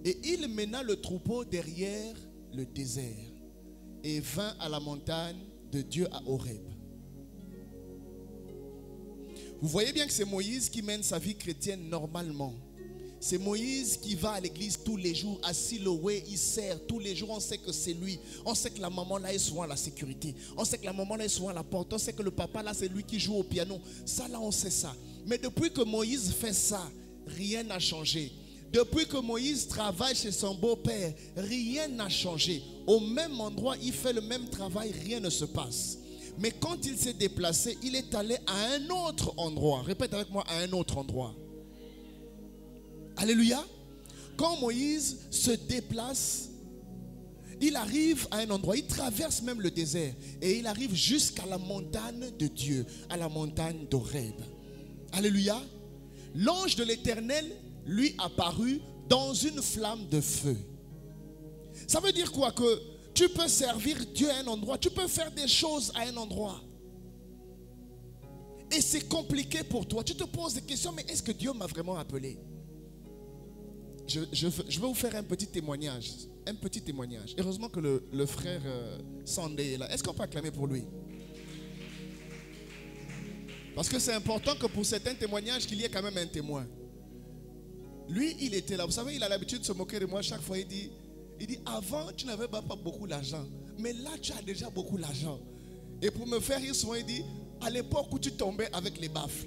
Et il mena le troupeau derrière le désert et vint à la montagne de Dieu à Horeb. Vous voyez bien que c'est Moïse qui mène sa vie chrétienne normalement. C'est Moïse qui va à l'église tous les jours, à Siloé, il sert tous les jours, on sait que c'est lui. On sait que la maman là est souvent à la sécurité. On sait que la maman là est souvent à la porte. On sait que le papa là c'est lui qui joue au piano. Ça là on sait ça. Mais depuis que Moïse fait ça, rien n'a changé. Depuis que Moïse travaille chez son beau-père, rien n'a changé. Au même endroit, il fait le même travail, rien ne se passe. Mais quand il s'est déplacé, il est allé à un autre endroit. Répète avec moi, à un autre endroit. Alléluia. Quand Moïse se déplace, il arrive à un endroit, il traverse même le désert et il arrive jusqu'à la montagne de Dieu, à la montagne d'Horeb. Alléluia. L'ange de l'Éternel lui apparut dans une flamme de feu. Ça veut dire quoi? Que tu peux servir Dieu à un endroit, tu peux faire des choses à un endroit. Et c'est compliqué pour toi. Tu te poses des questions, mais est-ce que Dieu m'a vraiment appelé? Je vais vous faire un petit témoignage. Un petit témoignage. Heureusement que le frère Sandé est là. Est-ce qu'on peut acclamer pour lui? Parce que c'est important que pour certains témoignages, qu'il y ait quand même un témoin. Lui, il était là. Vous savez, il a l'habitude de se moquer de moi chaque fois. Il dit, avant, tu n'avais pas beaucoup d'argent. Mais là, tu as déjà beaucoup d'argent. Et pour me faire rire souvent, il dit, à l'époque où tu tombais avec les baffles.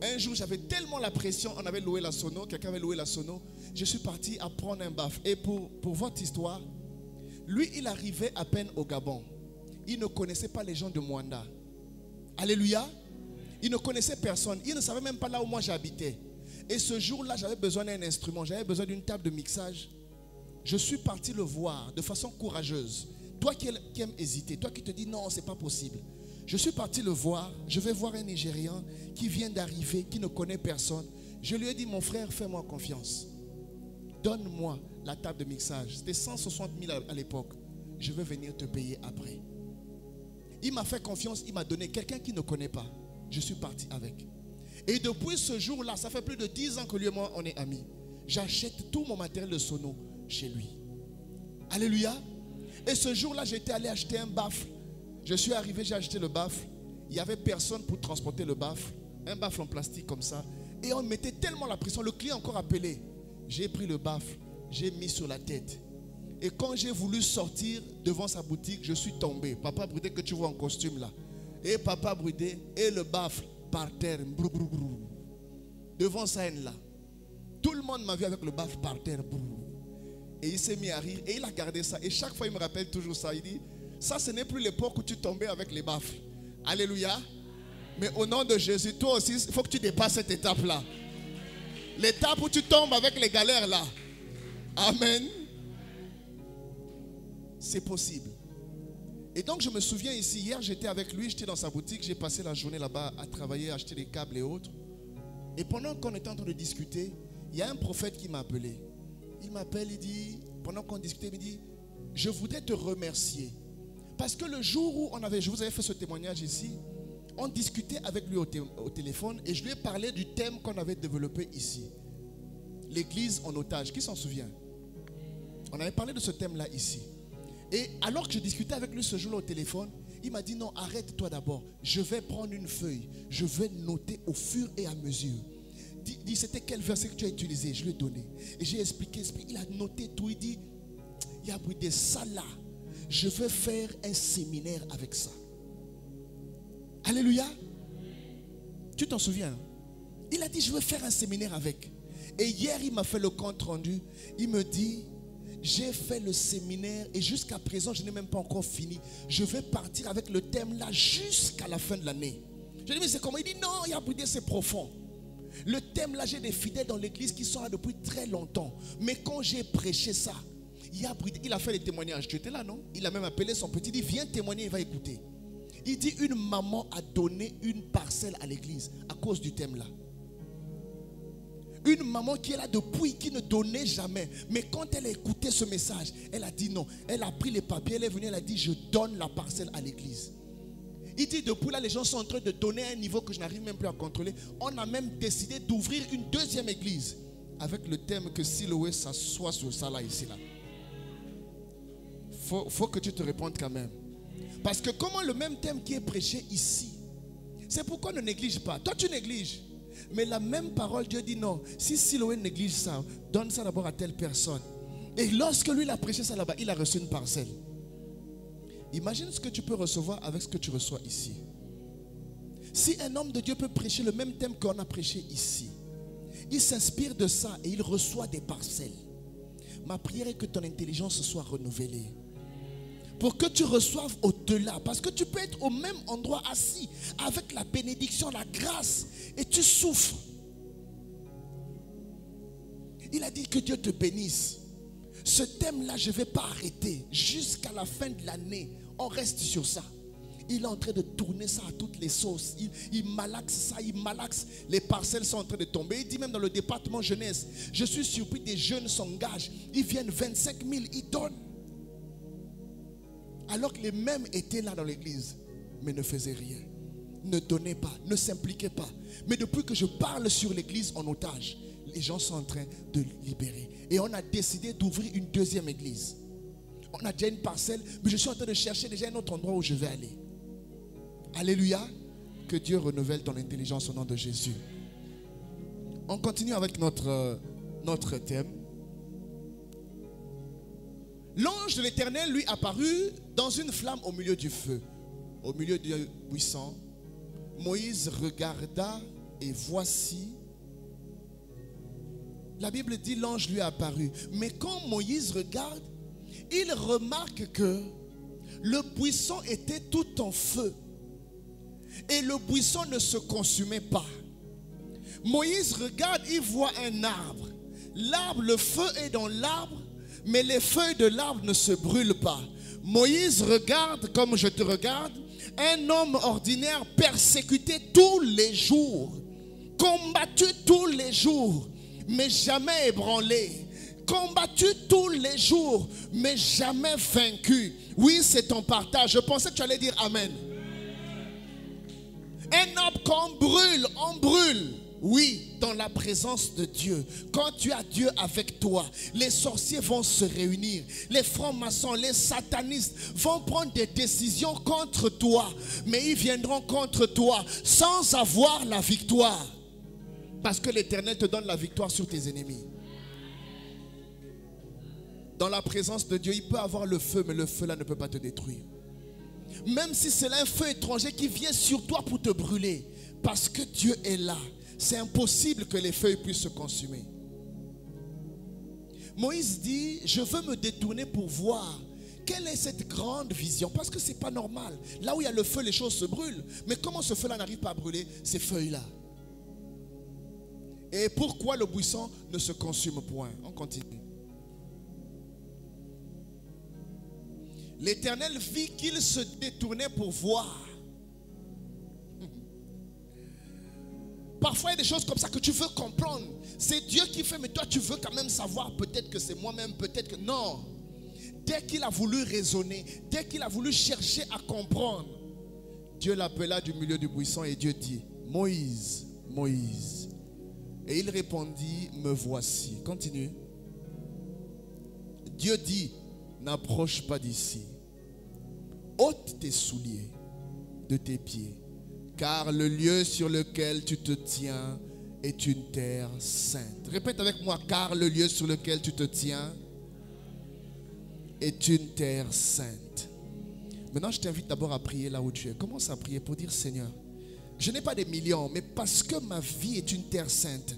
Un jour, j'avais tellement la pression, on avait loué la sono, quelqu'un avait loué la sono. Je suis parti à prendre un baffle. Et pour votre histoire, lui, il arrivait à peine au Gabon. Il ne connaissait pas les gens de Mwanda. Alléluia. Il ne connaissait personne. Il ne savait même pas là où moi j'habitais. Et ce jour-là, j'avais besoin d'un instrument. J'avais besoin d'une table de mixage. Je suis parti le voir de façon courageuse. Toi qui aimes hésiter, toi qui te dis non, c'est pas possible. Je suis parti le voir. Je vais voir un Nigérian qui vient d'arriver, qui ne connaît personne. Je lui ai dit, mon frère, fais-moi confiance. Donne-moi la table de mixage. C'était 160 000 à l'époque. Je vais venir te payer après. Il m'a fait confiance, il m'a donné quelqu'un qui ne connaît pas. Je suis parti avec. Et depuis ce jour-là, ça fait plus de 10 ans que lui et moi, on est amis. J'achète tout mon matériel de sono chez lui. Alléluia. Et ce jour-là, j'étais allé acheter un baffle. Je suis arrivé, j'ai acheté le baffle. Il n'y avait personne pour transporter le baffle. Un baffle en plastique comme ça. Et on mettait tellement la pression. Le client a encore appelé. J'ai pris le baffle, j'ai mis sur la tête. Et quand j'ai voulu sortir devant sa boutique, je suis tombé. Papa Brudé que tu vois en costume là. Et Papa Brudé et le baffle par terre. Brou, brou, brou, devant sa haine là. Tout le monde m'a vu avec le baffle par terre. Brou. Et il s'est mis à rire. Et il a gardé ça. Et chaque fois il me rappelle toujours ça. Il dit, ça ce n'est plus l'époque où tu tombais avec les baffles. Alléluia. Mais au nom de Jésus, toi aussi, il faut que tu dépasses cette étape là. L'étape où tu tombes avec les galères là. Amen. C'est possible. Et donc je me souviens ici, hier j'étais avec lui, j'étais dans sa boutique, j'ai passé la journée là-bas à travailler, à acheter des câbles et autres. Et pendant qu'on était en train de discuter, il y a un prophète qui m'a appelé. Il m'appelle, il dit, pendant qu'on discutait, il me dit, je voudrais te remercier. Parce que le jour où je vous avais fait ce témoignage ici, on discutait avec lui au téléphone et je lui ai parlé du thème qu'on avait développé ici. L'église en otage. Qui s'en souvient? On avait parlé de ce thème-là ici. Et alors que je discutais avec lui ce jour-là au téléphone, il m'a dit non, arrête-toi d'abord. Je vais prendre une feuille. Je vais noter au fur et à mesure. Dis, c'était quel verset que tu as utilisé? Je lui ai donné. Et j'ai expliqué. Il a noté tout. Il dit, il y a des ça là. Je vais faire un séminaire avec ça. Alléluia. Tu t'en souviens? Il a dit, je vais faire un séminaire avec. Et hier, il m'a fait le compte rendu. Il me dit, j'ai fait le séminaire et jusqu'à présent, je n'ai même pas encore fini. Je vais partir avec le thème là jusqu'à la fin de l'année. Je lui ai dit, mais c'est comment? Il dit, non, il y a brûlé, c'est profond. Le thème là, j'ai des fidèles dans l'église qui sont là depuis très longtemps. Mais quand j'ai prêché ça, il a fait des témoignages. Tu étais là, non? Il a même appelé son petit, il dit, viens témoigner, il va écouter. Il dit, une maman a donné une parcelle à l'église à cause du thème là. Une maman qui est là depuis, qui ne donnait jamais. Mais quand elle a écouté ce message, elle a dit non. Elle a pris les papiers, elle est venue, elle a dit, je donne la parcelle à l'église. Il dit, depuis là, les gens sont en train de donner à un niveau que je n'arrive même plus à contrôler. On a même décidé d'ouvrir une deuxième église avec le thème que Siloé s'assoit sur ça là, ici là. Faut que tu te répondes quand même. Parce que comment le même thème qui est prêché ici, c'est pourquoi ne néglige pas. Toi tu négliges. Mais la même parole, Dieu dit non. Si Siloé néglige ça, donne ça d'abord à telle personne. Et lorsque lui, il a prêché ça là-bas, il a reçu une parcelle. Imagine ce que tu peux recevoir avec ce que tu reçois ici. Si un homme de Dieu peut prêcher le même thème qu'on a prêché ici, il s'inspire de ça et il reçoit des parcelles. Ma prière est que ton intelligence soit renouvelée. Pour que tu reçoives au-delà. Parce que tu peux être au même endroit assis avec la bénédiction, la grâce, et tu souffres. Il a dit que Dieu te bénisse. Ce thème-là, je ne vais pas arrêter. Jusqu'à la fin de l'année, on reste sur ça. Il est en train de tourner ça à toutes les sauces. Il malaxe ça, il malaxe. Les parcelles sont en train de tomber. Il dit même dans le département jeunesse, je suis surpris, des jeunes s'engagent. Ils viennent 25 000, ils donnent. Alors que les mêmes étaient là dans l'église, mais ne faisaient rien. Ne donnaient pas, ne s'impliquaient pas. Mais depuis que je parle sur l'église en otage, les gens sont en train de libérer. Et on a décidé d'ouvrir une deuxième église. On a déjà une parcelle, mais je suis en train de chercher déjà un autre endroit où je vais aller. Alléluia. Que Dieu renouvelle ton intelligence au nom de Jésus. On continue avec notre thème. L'ange de l'Éternel lui apparut dans une flamme au milieu du feu, au milieu du buisson. Moïse regarda et voici, la Bible dit l'ange lui apparut. Mais quand Moïse regarde, il remarque que le buisson était tout en feu et le buisson ne se consumait pas. Moïse regarde, il voit un arbre. L'arbre, le feu est dans l'arbre, mais les feuilles de l'arbre ne se brûlent pas. Moïse regarde comme je te regarde, un homme ordinaire persécuté tous les jours, combattu tous les jours, mais jamais ébranlé, combattu tous les jours, mais jamais vaincu. Oui, c'est ton partage. Je pensais que tu allais dire Amen. Un arbre qu'on brûle, on brûle. Oui, dans la présence de Dieu. Quand tu as Dieu avec toi, les sorciers vont se réunir. Les francs-maçons, les satanistes vont prendre des décisions contre toi. Mais ils viendront contre toi sans avoir la victoire. Parce que l'Éternel te donne la victoire sur tes ennemis. Dans la présence de Dieu, il peut avoir le feu, mais le feu là ne peut pas te détruire. Même si c'est un feu étranger qui vient sur toi pour te brûler. Parce que Dieu est là. C'est impossible que les feuilles puissent se consumer. Moïse dit, je veux me détourner pour voir quelle est cette grande vision. Parce que ce n'est pas normal. Là où il y a le feu, les choses se brûlent. Mais comment ce feu-là n'arrive pas à brûler ces feuilles-là? Et pourquoi le buisson ne se consume point? On continue. L'Éternel vit qu'il se détournait pour voir. Parfois, il y a des choses comme ça que tu veux comprendre. C'est Dieu qui fait, mais toi, tu veux quand même savoir. Peut-être que c'est moi-même, peut-être que... Non. Dès qu'il a voulu raisonner, dès qu'il a voulu chercher à comprendre, Dieu l'appela du milieu du buisson et Dieu dit, Moïse, Moïse. Et il répondit, me voici. Continue. Dieu dit, n'approche pas d'ici. Ôte tes souliers de tes pieds. Car le lieu sur lequel tu te tiens est une terre sainte. Répète avec moi, car le lieu sur lequel tu te tiens est une terre sainte. Maintenant, je t'invite d'abord à prier là où tu es. Commence à prier pour dire, Seigneur, je n'ai pas des millions, mais parce que ma vie est une terre sainte,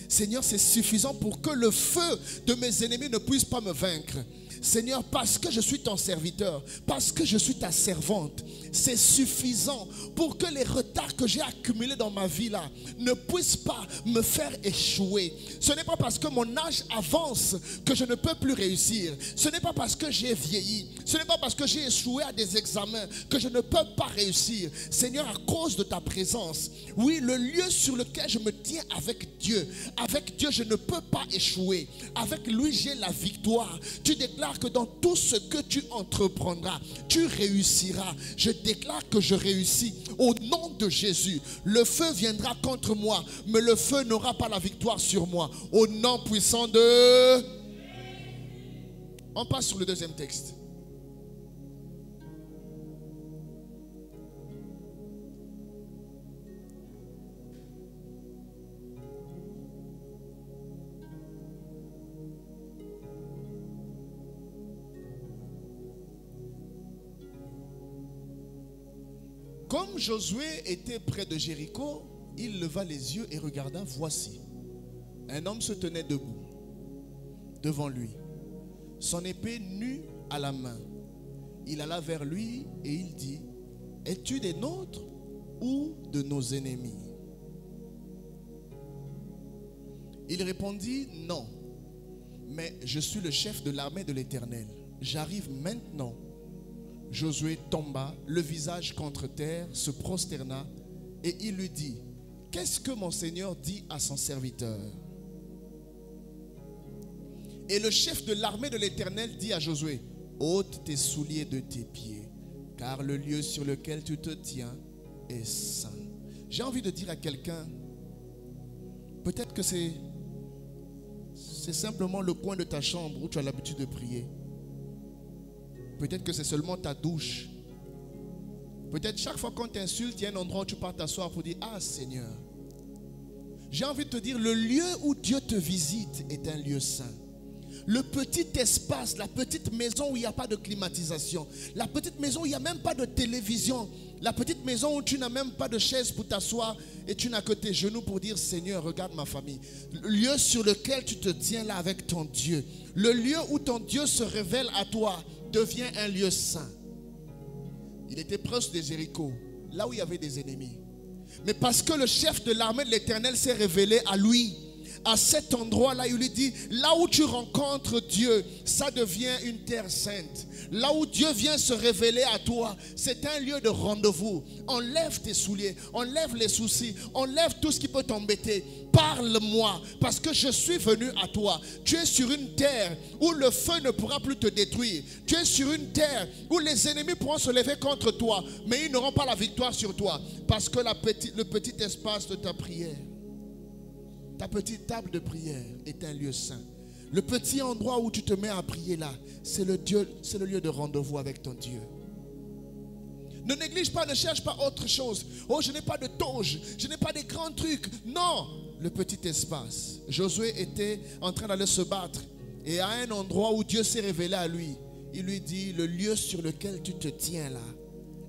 Seigneur, c'est suffisant pour que le feu de mes ennemis ne puisse pas me vaincre. Seigneur, parce que je suis ton serviteur, parce que je suis ta servante, c'est suffisant pour que les retards que j'ai accumulés dans ma vie là ne puissent pas me faire échouer. Ce n'est pas parce que mon âge avance que je ne peux plus réussir. Ce n'est pas parce que j'ai vieilli. Ce n'est pas parce que j'ai échoué à des examens que je ne peux pas réussir. Seigneur, à cause de ta présence, oui, le lieu sur lequel je me tiens avec Dieu, je ne peux pas échouer. Avec lui, j'ai la victoire. Tu déclares que dans tout ce que tu entreprendras, tu réussiras. Je déclare que je réussis au nom de Jésus. Le feu viendra contre moi, mais le feu n'aura pas la victoire sur moi. Au nom puissant de... On passe sur le deuxième texte. Comme Josué était près de Jéricho, il leva les yeux et regarda, voici, un homme se tenait debout devant lui, son épée nue à la main. Il alla vers lui et il dit, es-tu des nôtres ou de nos ennemis? Il répondit, non, mais je suis le chef de l'armée de l'Éternel. J'arrive maintenant. Josué tomba, le visage contre terre, se prosterna et il lui dit, qu'est-ce que mon Seigneur dit à son serviteur? Et le chef de l'armée de l'Éternel dit à Josué, ôte tes souliers de tes pieds, car le lieu sur lequel tu te tiens est saint. J'ai envie de dire à quelqu'un, peut-être que c'est simplement le coin de ta chambre où tu as l'habitude de prier. Peut-être que c'est seulement ta douche. Peut-être chaque fois qu'on t'insulte, il y a un endroit où tu pars t'asseoir pour dire, ah Seigneur. J'ai envie de te dire, le lieu où Dieu te visite est un lieu saint. Le petit espace, la petite maison où il n'y a pas de climatisation, la petite maison où il n'y a même pas de télévision, la petite maison où tu n'as même pas de chaise pour t'asseoir et tu n'as que tes genoux pour dire, Seigneur, regarde ma famille. Le lieu sur lequel tu te tiens là avec ton Dieu, le lieu où ton Dieu se révèle à toi, devient un lieu saint. Il était proche de Jéricho, là où il y avait des ennemis. Mais parce que le chef de l'armée de l'Éternel s'est révélé à lui, à cet endroit-là, il lui dit, là où tu rencontres Dieu, ça devient une terre sainte. Là où Dieu vient se révéler à toi, c'est un lieu de rendez-vous. Enlève tes souliers, enlève les soucis, enlève tout ce qui peut t'embêter. Parle-moi, parce que je suis venu à toi. Tu es sur une terre où le feu ne pourra plus te détruire. Tu es sur une terre où les ennemis pourront se lever contre toi, mais ils n'auront pas la victoire sur toi, parce que le petit espace de ta prière, ta petite table de prière est un lieu saint. Le petit endroit où tu te mets à prier là, c'est le lieu de rendez-vous avec ton Dieu. Ne néglige pas, ne cherche pas autre chose. Oh, je n'ai pas de toge, je n'ai pas de grands trucs. Non, le petit espace. Josué était en train d'aller se battre. Et à un endroit où Dieu s'est révélé à lui, il lui dit, le lieu sur lequel tu te tiens là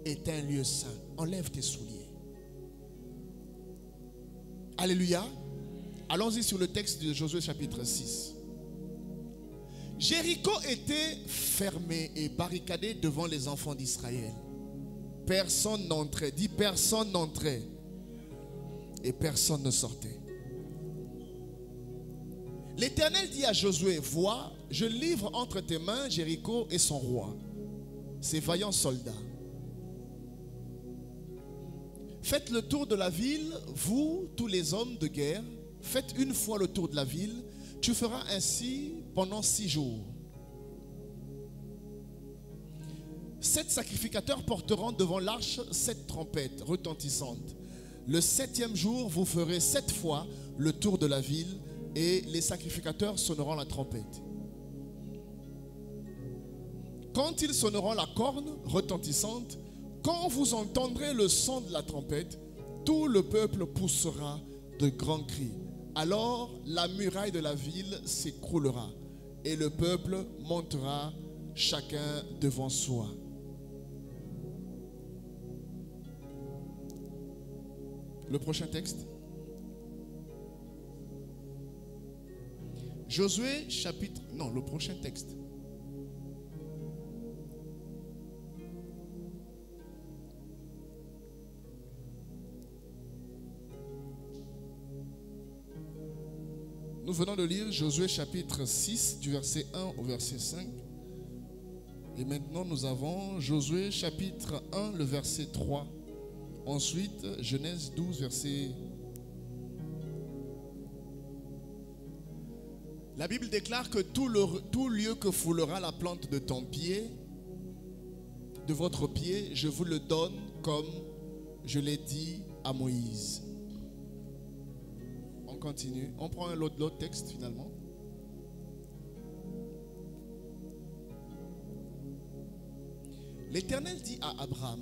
est un lieu saint. Enlève tes souliers. Alléluia. Allons-y sur le texte de Josué chapitre 6. Jéricho était fermé et barricadé devant les enfants d'Israël. Personne n'entrait. Dis, personne n'entrait. Et personne ne sortait. L'Éternel dit à Josué, vois, je livre entre tes mains Jéricho et son roi, ses vaillants soldats. Faites le tour de la ville, vous, tous les hommes de guerre. Faites une fois le tour de la ville. Tu feras ainsi pendant 6 jours. 7 sacrificateurs porteront devant l'arche 7 trompettes retentissantes. Le 7e jour, vous ferez 7 fois le tour de la ville et les sacrificateurs sonneront la trompette. Quand ils sonneront la corne retentissante, quand vous entendrez le son de la trompette, tout le peuple poussera de grands cris. Alors la muraille de la ville s'écroulera et le peuple montera chacun devant soi. Le prochain texte. Josué chapitre... Non, le prochain texte. Nous venons de lire Josué chapitre 6 du verset 1 au verset 5. Et maintenant nous avons Josué chapitre 1 le verset 3. Ensuite Genèse 12 verset... La Bible déclare que tout lieu que foulera la plante de ton pied, de votre pied, je vous le donne comme je l'ai dit à Moïse. On continue. On prend l'autre texte finalement. L'Éternel dit à Abraham,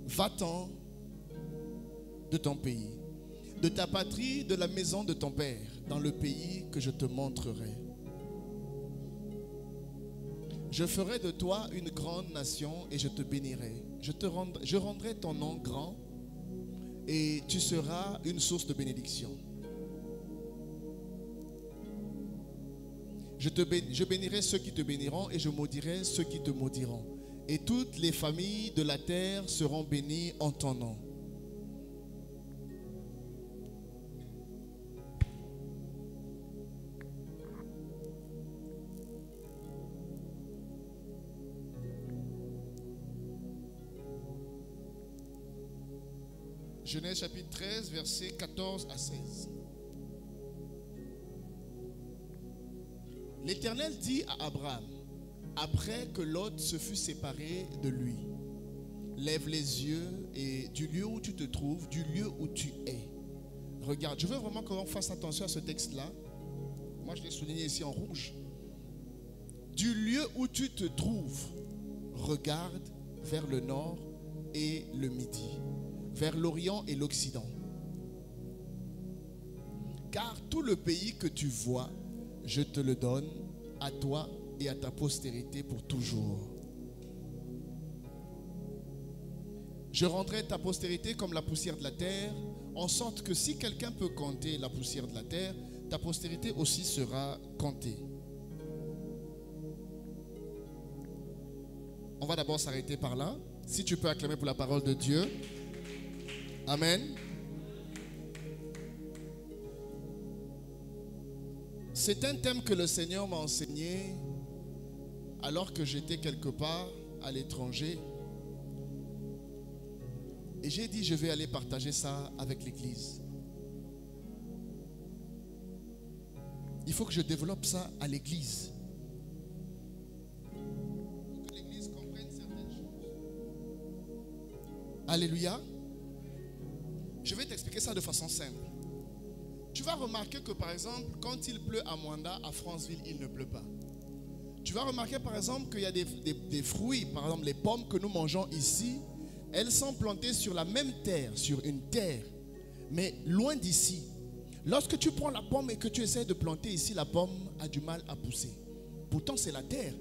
va-t'en de ton pays, de ta patrie, de la maison de ton père, dans le pays que je te montrerai. Je ferai de toi une grande nation et je te bénirai. Je rendrai ton nom grand et tu seras une source de bénédiction. Je bénirai ceux qui te béniront et je maudirai ceux qui te maudiront. Et toutes les familles de la terre seront bénies en ton nom. Genèse chapitre 13, versets 14 à 16. L'Éternel dit à Abraham, après que Lot se fut séparé de lui, lève les yeux et du lieu où tu te trouves, du lieu où tu es. Regarde, je veux vraiment qu'on fasse attention à ce texte-là. Moi, je l'ai souligné ici en rouge. Du lieu où tu te trouves, regarde vers le nord et le midi, vers l'Orient et l'Occident. Car tout le pays que tu vois, je te le donne à toi et à ta postérité pour toujours. Je rendrai ta postérité comme la poussière de la terre, en sorte que si quelqu'un peut compter la poussière de la terre, ta postérité aussi sera comptée. On va d'abord s'arrêter par là. Si tu peux acclamer pour la parole de Dieu. Amen. C'est un thème que le Seigneur m'a enseigné alors que j'étais quelque part à l'étranger. Et j'ai dit, je vais aller partager ça avec l'église. Il faut que je développe ça à l'église. Pour que l'église comprenne certaines choses. Alléluia. Je vais t'expliquer ça de façon simple. Tu vas remarquer que par exemple, quand il pleut à Mwanda, à Franceville, il ne pleut pas. Tu vas remarquer par exemple qu'il y a des fruits, par exemple les pommes que nous mangeons ici, elles sont plantées sur la même terre, sur une terre, mais loin d'ici. Lorsque tu prends la pomme et que tu essaies de planter ici, la pomme a du mal à pousser. Pourtant c'est la terre.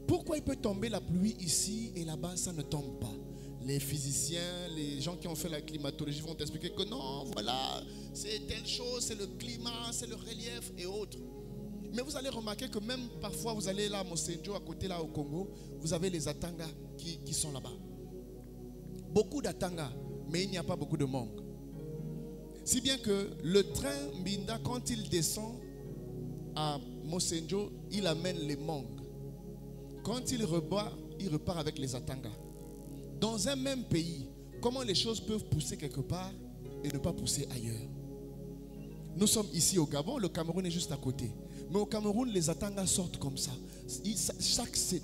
Pourquoi il peut tomber la pluie ici et là-bas, ça ne tombe pas? Les physiciens, les gens qui ont fait la climatologie vont t'expliquer que non, voilà, c'est telle chose, c'est le climat, c'est le relief et autres. Mais vous allez remarquer que même parfois, vous allez là à Mosenjo, à côté là au Congo, vous avez les Atanga qui sont là-bas. Beaucoup d'Atanga, mais il n'y a pas beaucoup de mangue. Si bien que le train Mbinda, quand il descend à Mosenjo, il amène les mangues. Quand il repart avec les Atanga. Dans un même pays, comment les choses peuvent pousser quelque part et ne pas pousser ailleurs? Nous sommes ici au Gabon, le Cameroun est juste à côté. Mais au Cameroun, les Atangas sortent comme ça.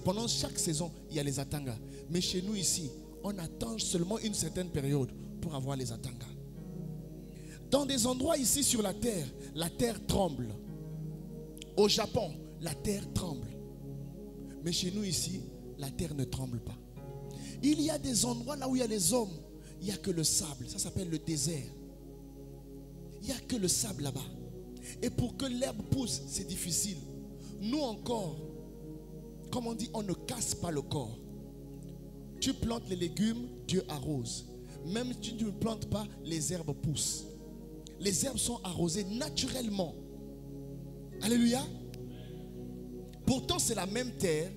Pendant chaque saison, il y a les Atangas. Mais chez nous ici, on attend seulement une certaine période pour avoir les Atangas. Dans des endroits ici sur la terre tremble. Au Japon, la terre tremble. Mais chez nous ici, la terre ne tremble pas. Il y a des endroits là où il y a les hommes, il n'y a que le sable, ça s'appelle le désert. Il n'y a que le sable là-bas. Et pour que l'herbe pousse, c'est difficile. Nous encore, comme on dit, on ne casse pas le corps. Tu plantes les légumes, Dieu arrose. Même si tu ne plantes pas, les herbes poussent. Les herbes sont arrosées naturellement. Alléluia. Pourtant c'est la même terre,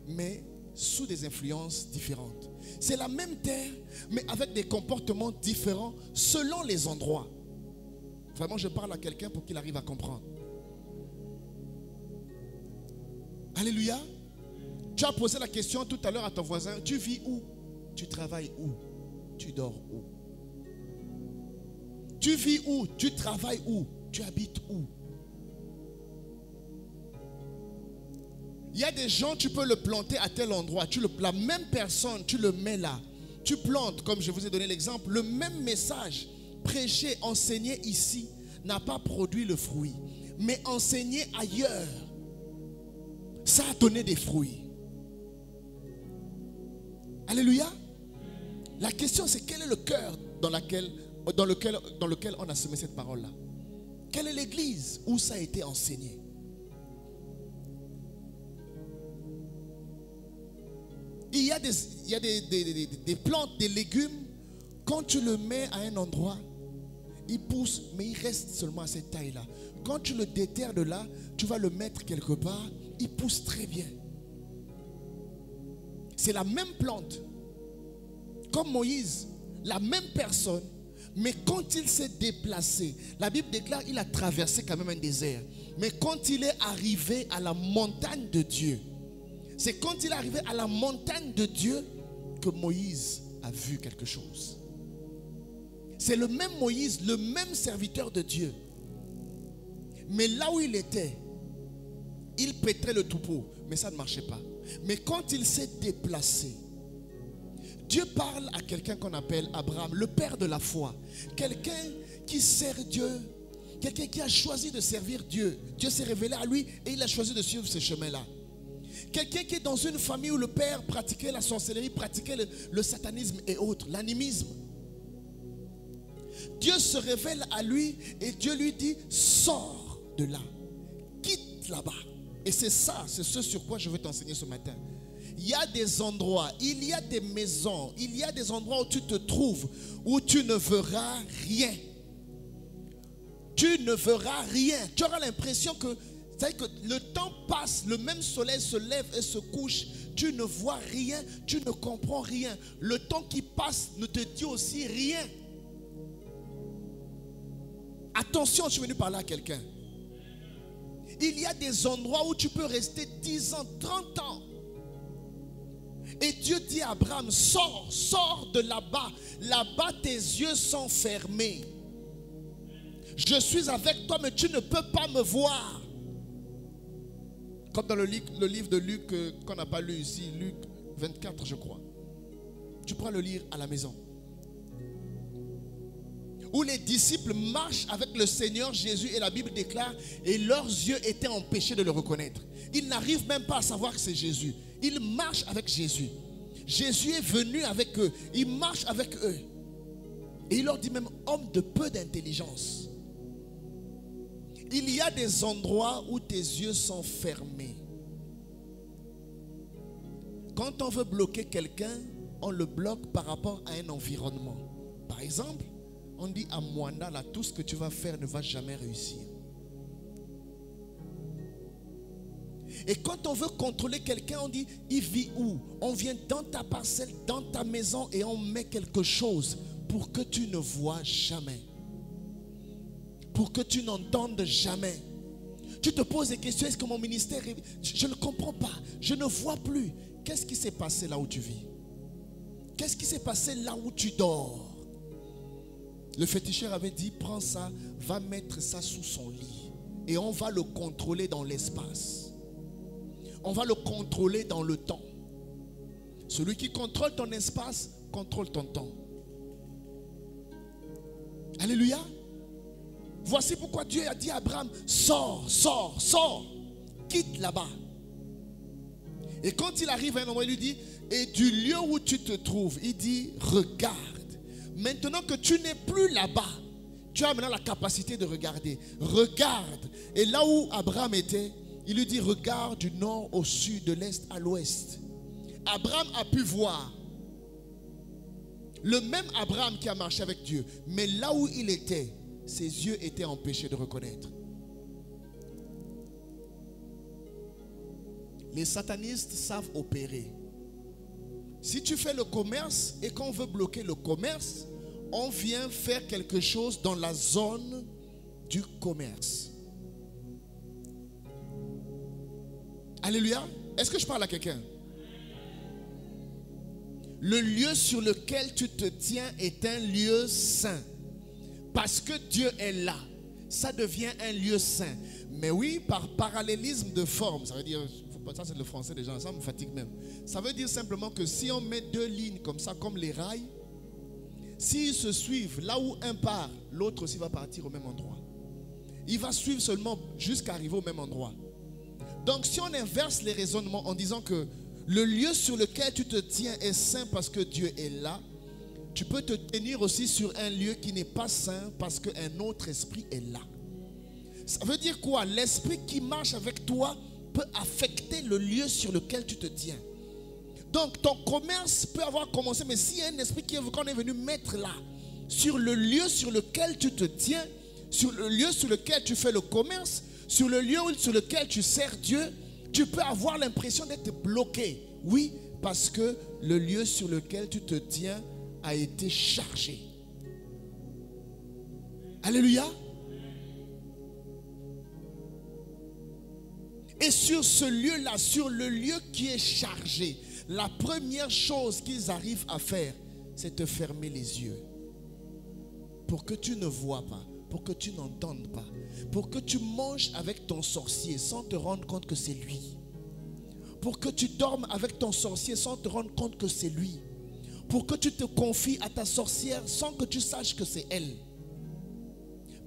mais sous des influences différentes. C'est la même terre, mais avec des comportements différents selon les endroits. Vraiment, je parle à quelqu'un pour qu'il arrive à comprendre. Alléluia. Tu as posé la question tout à l'heure à ton voisin, tu vis où? Tu travailles où? Tu dors où? Tu vis où? Tu travailles où? Tu habites où? Il y a des gens, tu peux le planter à tel endroit. La même personne, tu le mets là. Tu plantes, comme je vous ai donné l'exemple, le même message prêché, enseigné ici, n'a pas produit le fruit. Mais enseigné ailleurs, ça a donné des fruits. Alléluia. La question c'est quel est le cœur dans lequel on a semé cette parole-là? Quelle est l'église où ça a été enseigné? des plantes, des légumes, quand tu le mets à un endroit, il pousse, mais il reste seulement à cette taille-là. Quand tu le déterres de là, tu vas le mettre quelque part, il pousse très bien. C'est la même plante. Comme Moïse, la même personne, mais quand il s'est déplacé, la Bible déclare qu'il a traversé quand même un désert. Mais quand il est arrivé à la montagne de Dieu, c'est quand il est arrivé à la montagne de Dieu que Moïse a vu quelque chose. C'est le même Moïse, le même serviteur de Dieu. Mais là où il était, il pétrait le troupeau, mais ça ne marchait pas. Mais quand il s'est déplacé, Dieu parle à quelqu'un qu'on appelle Abraham, le père de la foi. Quelqu'un qui sert Dieu, quelqu'un qui a choisi de servir Dieu. Dieu s'est révélé à lui et il a choisi de suivre ce chemin-là. Quelqu'un qui est dans une famille où le père pratiquait la sorcellerie, pratiquait le satanisme et autres, l'animisme. Dieu se révèle à lui et Dieu lui dit, sors de là, quitte là-bas. Et c'est ça, c'est ce sur quoi je veux t'enseigner ce matin. Il y a des endroits, il y a des maisons, il y a des endroits où tu te trouves, où tu ne verras rien. Tu ne verras rien. Tu auras l'impression que, le temps passe, le même soleil se lève et se couche. Tu ne vois rien, tu ne comprends rien. Le temps qui passe ne te dit aussi rien. Attention, je suis venu parler à quelqu'un. Il y a des endroits où tu peux rester 10 ans, 30 ans. Et Dieu dit à Abraham, sors de là-bas. Là-bas, tes yeux sont fermés. Je suis avec toi, mais tu ne peux pas me voir. Comme dans le livre de Luc, qu'on n'a pas lu ici, Luc 24, je crois. Tu pourras le lire à la maison. Où les disciples marchent avec le Seigneur Jésus et la Bible déclare, et leurs yeux étaient empêchés de le reconnaître. Ils n'arrivent même pas à savoir que c'est Jésus. Ils marchent avec Jésus. Jésus est venu avec eux. Il marche avec eux. Et il leur dit même, homme de peu d'intelligence. Il y a des endroits où tes yeux sont fermés. Quand on veut bloquer quelqu'un, on le bloque par rapport à un environnement. Par exemple, on dit à Mwanda, là, tout ce que tu vas faire ne va jamais réussir. Et quand on veut contrôler quelqu'un, on dit, il vit où? On vient dans ta parcelle, dans ta maison et on met quelque chose pour que tu ne vois jamais. Pour que tu n'entendes jamais. Tu te poses des questions, est-ce que mon ministère, je ne comprends pas, je ne vois plus. Qu'est-ce qui s'est passé là où tu vis? Qu'est-ce qui s'est passé là où tu dors? Le féticheur avait dit, prends ça, va mettre ça sous son lit. Et on va le contrôler dans l'espace. On va le contrôler dans le temps. Celui qui contrôle ton espace, contrôle ton temps. Alléluia. Voici pourquoi Dieu a dit à Abraham, sors, quitte là-bas. Et quand il arrive à un endroit, il lui dit, et du lieu où tu te trouves, il dit, regarde. Maintenant que tu n'es plus là-bas, tu as maintenant la capacité de regarder. Regarde. Et là où Abraham était, il lui dit, regarde du nord au sud, de l'est à l'ouest. Abraham a pu voir. Le même Abraham qui a marché avec Dieu. Mais là où il était, ses yeux étaient empêchés de reconnaître. Les satanistes savent opérer. Si tu fais le commerce et qu'on veut bloquer le commerce, on vient faire quelque chose dans la zone du commerce. Alléluia. Est-ce que je parle à quelqu'un? Le lieu sur lequel tu te tiens est un lieu saint. Parce que Dieu est là, ça devient un lieu saint. Mais oui, par parallélisme de forme, ça veut dire, ça c'est le français des gens, ça me fatigue même. Ça veut dire simplement que si on met deux lignes comme ça, comme les rails, s'ils se suivent, là où un part, l'autre aussi va partir au même endroit. Il va suivre seulement jusqu'à arriver au même endroit. Donc si on inverse les raisonnements en disant que le lieu sur lequel tu te tiens est saint parce que Dieu est là, tu peux te tenir aussi sur un lieu qui n'est pas saint parce qu'un autre esprit est là. Ça veut dire quoi? L'esprit qui marche avec toi peut affecter le lieu sur lequel tu te tiens. Donc ton commerce peut avoir commencé, mais s'il y a un esprit qu'on est venu mettre là, sur le lieu sur lequel tu te tiens, sur le lieu sur lequel tu fais le commerce, sur le lieu sur lequel tu sers Dieu, tu peux avoir l'impression d'être bloqué. Oui, parce que le lieu sur lequel tu te tiens a été chargé. Alléluia. Et sur ce lieu-là, sur le lieu qui est chargé, la première chose qu'ils arrivent à faire, c'est te fermer les yeux. Pour que tu ne vois pas, pour que tu n'entendes pas, pour que tu manges avec ton sorcier sans te rendre compte que c'est lui. Pour que tu dormes avec ton sorcier sans te rendre compte que c'est lui. Pour que tu te confies à ta sorcière sans que tu saches que c'est elle.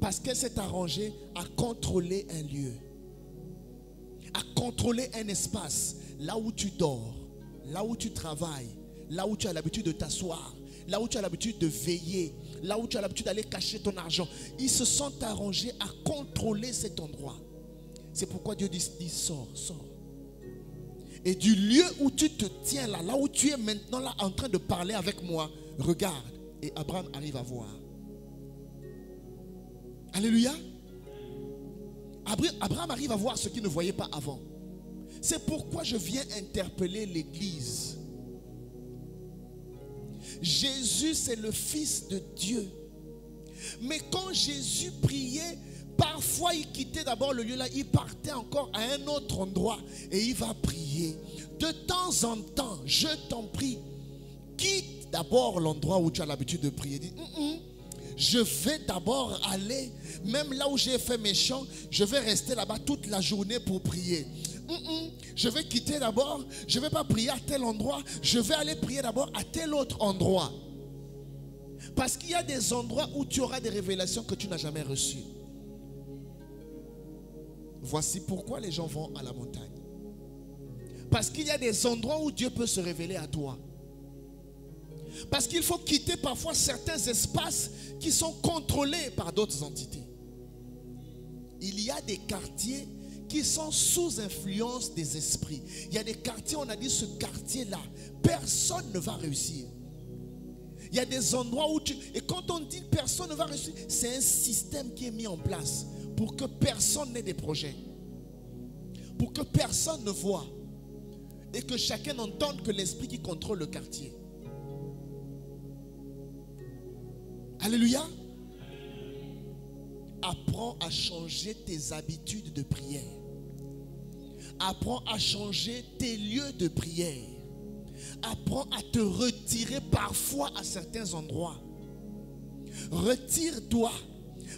Parce qu'elle s'est arrangée à contrôler un lieu, à contrôler un espace, là où tu dors, là où tu travailles, là où tu as l'habitude de t'asseoir, là où tu as l'habitude de veiller, là où tu as l'habitude d'aller cacher ton argent. Ils se sont arrangés à contrôler cet endroit. C'est pourquoi Dieu dit sors, sors. Et du lieu où tu te tiens là, là où tu es maintenant là en train de parler avec moi, regarde. Et Abraham arrive à voir. Alléluia. Abraham arrive à voir ce qu'il ne voyait pas avant. C'est pourquoi je viens interpeller l'église. Jésus, c'est le Fils de Dieu. Mais quand Jésus priait, parfois il quittait d'abord le lieu là, il partait encore à un autre endroit et il va prier. De temps en temps, je t'en prie, quitte d'abord l'endroit où tu as l'habitude de prier. Dis, je vais d'abord aller, même là où j'ai fait mes chants, je vais rester là-bas toute la journée pour prier. Je vais quitter d'abord, je ne vais pas prier à tel endroit, je vais aller prier d'abord à tel autre endroit. Parce qu'il y a des endroits où tu auras des révélations que tu n'as jamais reçues. Voici pourquoi les gens vont à la montagne. Parce qu'il y a des endroits où Dieu peut se révéler à toi. Parce qu'il faut quitter parfois certains espaces qui sont contrôlés par d'autres entités. Il y a des quartiers qui sont sous influence des esprits. Il y a des quartiers, on a dit ce quartier-là, personne ne va réussir. Il y a des endroits où et quand on dit personne ne va réussir, c'est un système qui est mis en place pour que personne n'ait des projets. Pour que personne ne voie. Et que chacun entende que l'esprit qui contrôle le quartier. Alléluia. Apprends à changer tes habitudes de prière. Apprends à changer tes lieux de prière. Apprends à te retirer parfois à certains endroits. Retire-toi.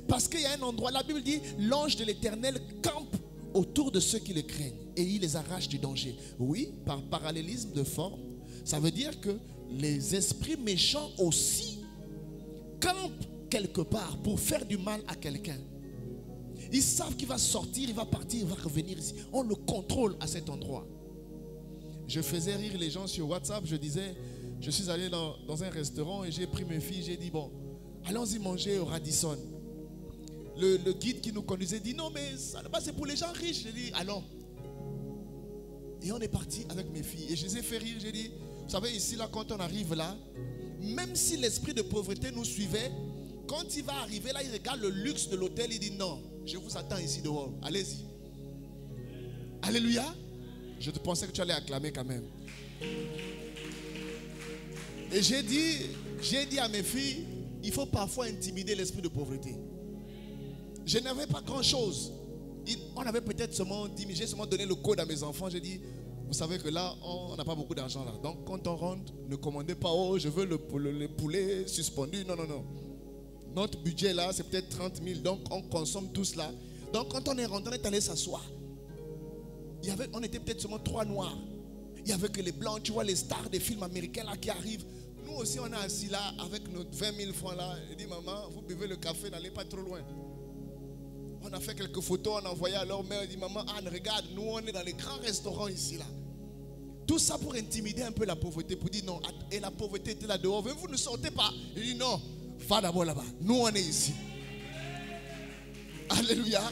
Parce qu'il y a un endroit, la Bible dit, l'ange de l'Éternel campe autour de ceux qui le craignent et il les arrache du danger. Oui, par parallélisme de forme, ça veut dire que les esprits méchants aussi campent quelque part pour faire du mal à quelqu'un. Ils savent qu'il va sortir, il va partir, il va revenir ici. On le contrôle à cet endroit. Je faisais rire les gens sur WhatsApp. Je disais, je suis allé dans un restaurant et j'ai pris mes filles. J'ai dit, bon, allons-y manger au Radisson. Le guide qui nous conduisait dit, non mais ça là-bas c'est pour les gens riches. J'ai dit, allons. Et on est parti avec mes filles. Et je les ai fait rire. J'ai dit, vous savez ici là, quand on arrive là, même si l'esprit de pauvreté nous suivait, quand il va arriver là, il regarde le luxe de l'hôtel. Il dit, non, je vous attends ici dehors. Allez-y. Alléluia. Je te pensais que tu allais acclamer quand même. Et j'ai dit à mes filles, il faut parfois intimider l'esprit de pauvreté. Je n'avais pas grand-chose. On avait peut-être seulement 10 000. J'ai seulement donné le code à mes enfants. J'ai dit, vous savez que là, on n'a pas beaucoup d'argent là. Donc quand on rentre, ne commandez pas, oh, je veux le poulet suspendu. Non, non, non. Notre budget là, c'est peut-être 30 000. Donc on consomme tout cela. Donc quand on est rentré, on est allé s'asseoir. On était peut-être seulement 3 noirs. Il n'y avait que les blancs, tu vois les stars des films américains là qui arrivent. Nous aussi on est assis là avec nos 20 000 francs là. Il dit, maman, vous buvez le café, n'allez pas trop loin. On a fait quelques photos, on a envoyé à leur mère. Il dit, maman, Anne, regarde, nous on est dans les grands restaurants ici là. Tout ça pour intimider un peu la pauvreté. Pour dire non, et la pauvreté était là dehors. Vous ne sortez pas. Il dit non, va d'abord là-bas. Nous on est ici. Alléluia.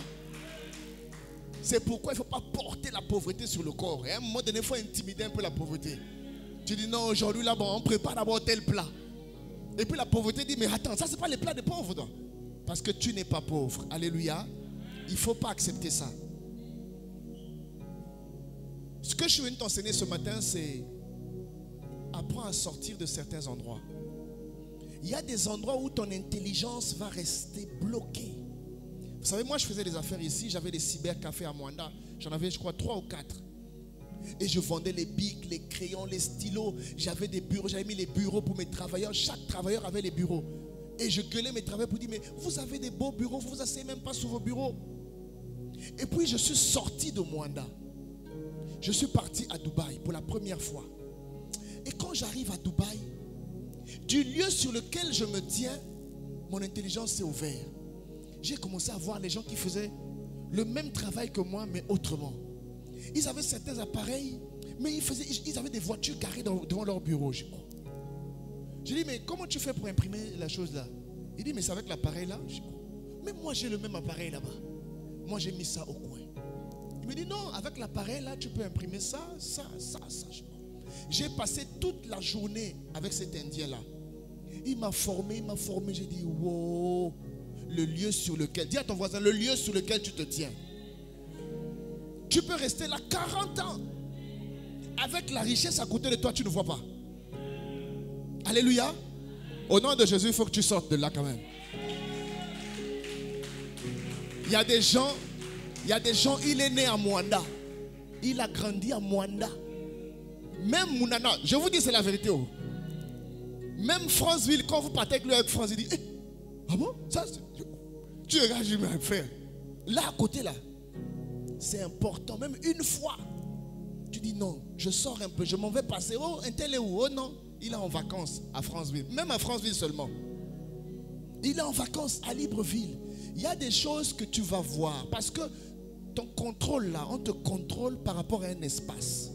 C'est pourquoi il ne faut pas porter la pauvreté sur le corps. Et à un moment donné, il faut intimider un peu la pauvreté. Tu dis non, aujourd'hui là, bon, on prépare d'abord tel plat. Et puis la pauvreté dit, mais attends, ça c'est pas les plats des pauvres. Donc. Parce que tu n'es pas pauvre. Alléluia. Il ne faut pas accepter ça. Ce que je suis venu t'enseigner ce matin, c'est apprends à sortir de certains endroits. Il y a des endroits où ton intelligence va rester bloquée. Vous savez, moi je faisais des affaires ici, j'avais des cybercafés à Mwanda. J'en avais je crois 3 ou 4. Et je vendais les bics, les crayons, les stylos. J'avais des bureaux, j'avais mis les bureaux pour mes travailleurs. Chaque travailleur avait les bureaux. Et je gueulais mes travailleurs pour dire, mais vous avez des beaux bureaux, vous ne vous asseyez même pas sur vos bureaux. Et puis je suis sorti de Mwanda. Je suis parti à Dubaï pour la première fois. Et quand j'arrive à Dubaï, du lieu sur lequel je me tiens, mon intelligence s'est ouverte. J'ai commencé à voir les gens qui faisaient le même travail que moi, mais autrement. Ils avaient certains appareils, mais ils avaient des voitures garées devant leur bureau. Je dis, mais comment tu fais pour imprimer la chose là? Il dit, mais c'est avec l'appareil là. Je dis, mais moi j'ai le même appareil là-bas. Moi j'ai mis ça au coin. Il me dit, non, avec l'appareil là, tu peux imprimer ça, ça, ça, ça. J'ai passé toute la journée avec cet Indien là. Il m'a formé. J'ai dit, wow, le lieu sur lequel, dis à ton voisin, le lieu sur lequel tu te tiens. Tu peux rester là 40 ans. Avec la richesse à côté de toi, tu ne vois pas. Alléluia. Au nom de Jésus, il faut que tu sortes de là quand même. Il y a des gens, il est né à Mwanda. Il a grandi à Mwanda. Même Mounana, je vous dis c'est la vérité. Oh. Même Franceville, quand vous partez avec lui avec France, il dit, eh, ah bon? Ça, tu regardes, je dis, mais frère, là à côté là, c'est important. Même une fois, tu dis non, je sors un peu, je m'en vais passer. Oh, un tel est où? Oh non, il est en vacances à Franceville. Même à Franceville seulement. Il est en vacances à Libreville. Il y a des choses que tu vas voir. Parce que ton contrôle là, on te contrôle par rapport à un espace.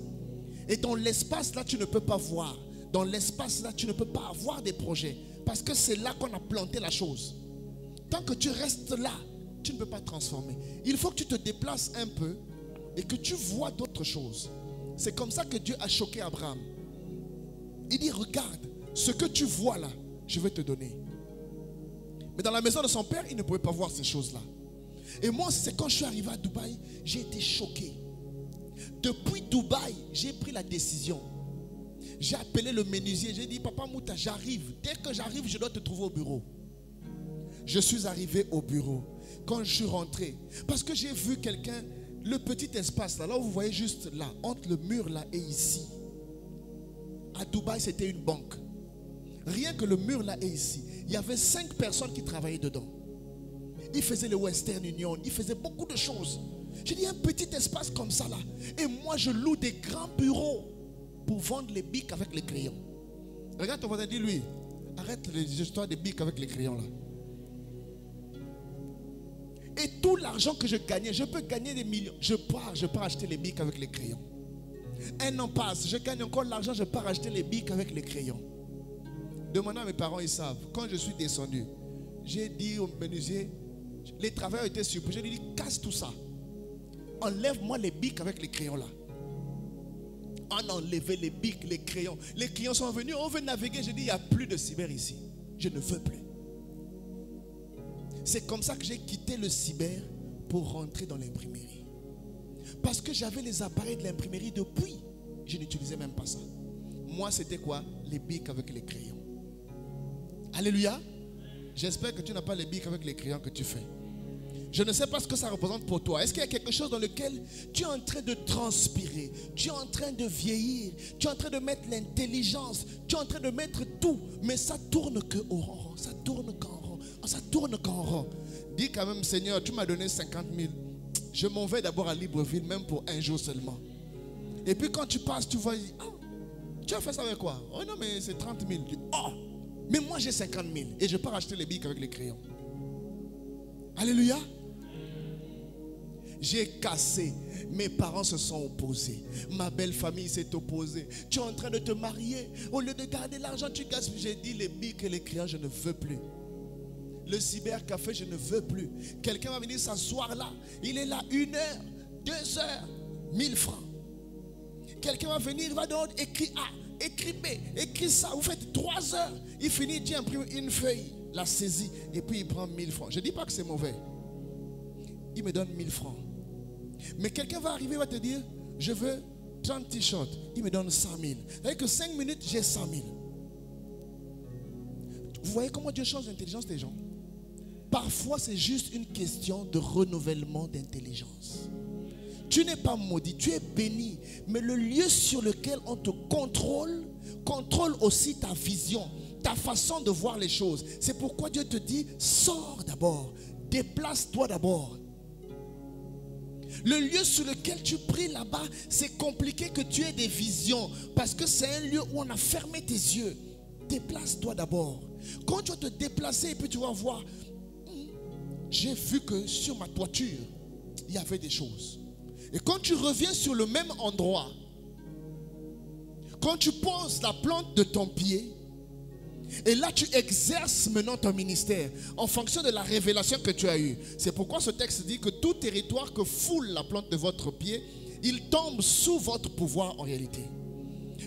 Et dans l'espace là, tu ne peux pas voir. Dans l'espace là, tu ne peux pas avoir des projets. Parce que c'est là qu'on a planté la chose. Tant que tu restes là, tu ne peux pas transformer. Il faut que tu te déplaces un peu et que tu vois d'autres choses. C'est comme ça que Dieu a choqué Abraham. Il dit, regarde, ce que tu vois là, je vais te donner. Mais dans la maison de son père, il ne pouvait pas voir ces choses-là. Et moi, c'est quand je suis arrivé à Dubaï, j'ai été choqué. Depuis Dubaï, j'ai pris la décision. J'ai appelé le menuisier, j'ai dit, Papa Mouta, j'arrive. Dès que j'arrive, je dois te trouver au bureau. Je suis arrivé au bureau. Quand je suis rentré, parce que j'ai vu quelqu'un, le petit espace là, où vous voyez juste là, entre le mur là et ici. À Dubaï, c'était une banque. Rien que le mur là et ici. Il y avait 5 personnes qui travaillaient dedans. Ils faisaient le Western Union, ils faisaient beaucoup de choses. J'ai dit, un petit espace comme ça là. Et moi, je loue des grands bureaux pour vendre les bics avec les crayons. Regarde ton voisin, dis-lui, arrête les histoires des bics avec les crayons là. Et tout l'argent que je gagnais, je peux gagner des millions. Je pars acheter les bics avec les crayons. Un an passe, je gagne encore l'argent, je pars acheter les bics avec les crayons. Demandant à mes parents, ils savent. Quand je suis descendu, j'ai dit au menuisier, les travailleurs étaient surpris. J'ai dit, casse tout ça. Enlève-moi les bics avec les crayons là. On a enlevé les bics, les crayons. Les clients sont venus, on veut naviguer. J'ai dit, il n'y a plus de cyber ici. Je ne veux plus. C'est comme ça que j'ai quitté le cyber pour rentrer dans l'imprimerie. Parce que j'avais les appareils de l'imprimerie depuis. Je n'utilisais même pas ça. Moi, c'était quoi? Les bics avec les crayons. Alléluia. J'espère que tu n'as pas les bics avec les crayons que tu fais. Je ne sais pas ce que ça représente pour toi. Est-ce qu'il y a quelque chose dans lequel tu es en train de transpirer? Tu es en train de vieillir? Tu es en train de mettre l'intelligence? Tu es en train de mettre tout? Mais ça tourne que au rond. Ça tourne qu'en rond. Ça tourne qu'en rond. Dis quand même, Seigneur, tu m'as donné 50 000. Je m'en vais d'abord à Libreville, même pour un jour seulement. Et puis quand tu passes, tu vois, oh, tu as fait ça avec quoi? Oh non, mais c'est 30 000. Oh, mais moi j'ai 50 000. Et je pars acheter les bics avec les crayons. Alléluia. J'ai cassé. Mes parents se sont opposés. Ma belle famille s'est opposée. Tu es en train de te marier. Au lieu de garder l'argent, tu casses. J'ai dit les bics et les crayons, je ne veux plus. Le cybercafé, je ne veux plus. Quelqu'un va venir s'asseoir là. Il est là 1 heure, 2 heures, 1000 francs. Quelqu'un va venir, il va dehors, écrire écris ça. Vous faites 3 heures. Il finit, il imprime une feuille, la saisit, et puis il prend 1000 francs. Je ne dis pas que c'est mauvais. Il me donne 1000 francs. Mais quelqu'un va arriver, va te dire, je veux 30 t-shirts. Il me donne 100 000. Avec que 5 minutes, j'ai 100 000. Vous voyez comment Dieu change l'intelligence des gens? Parfois, c'est juste une question de renouvellement d'intelligence. Tu n'es pas maudit, tu es béni. Mais le lieu sur lequel on te contrôle aussi ta vision, ta façon de voir les choses. C'est pourquoi Dieu te dit, sors d'abord, déplace-toi d'abord. Le lieu sur lequel tu pries là-bas, c'est compliqué que tu aies des visions. Parce que c'est un lieu où on a fermé tes yeux. Déplace-toi d'abord. Quand tu vas te déplacer et puis tu vas voir, j'ai vu que sur ma toiture, il y avait des choses. Et quand tu reviens sur le même endroit, quand tu poses la plante de ton pied, et là tu exerces maintenant ton ministère en fonction de la révélation que tu as eue. C'est pourquoi ce texte dit que tout territoire que foule la plante de votre pied, il tombe sous votre pouvoir en réalité.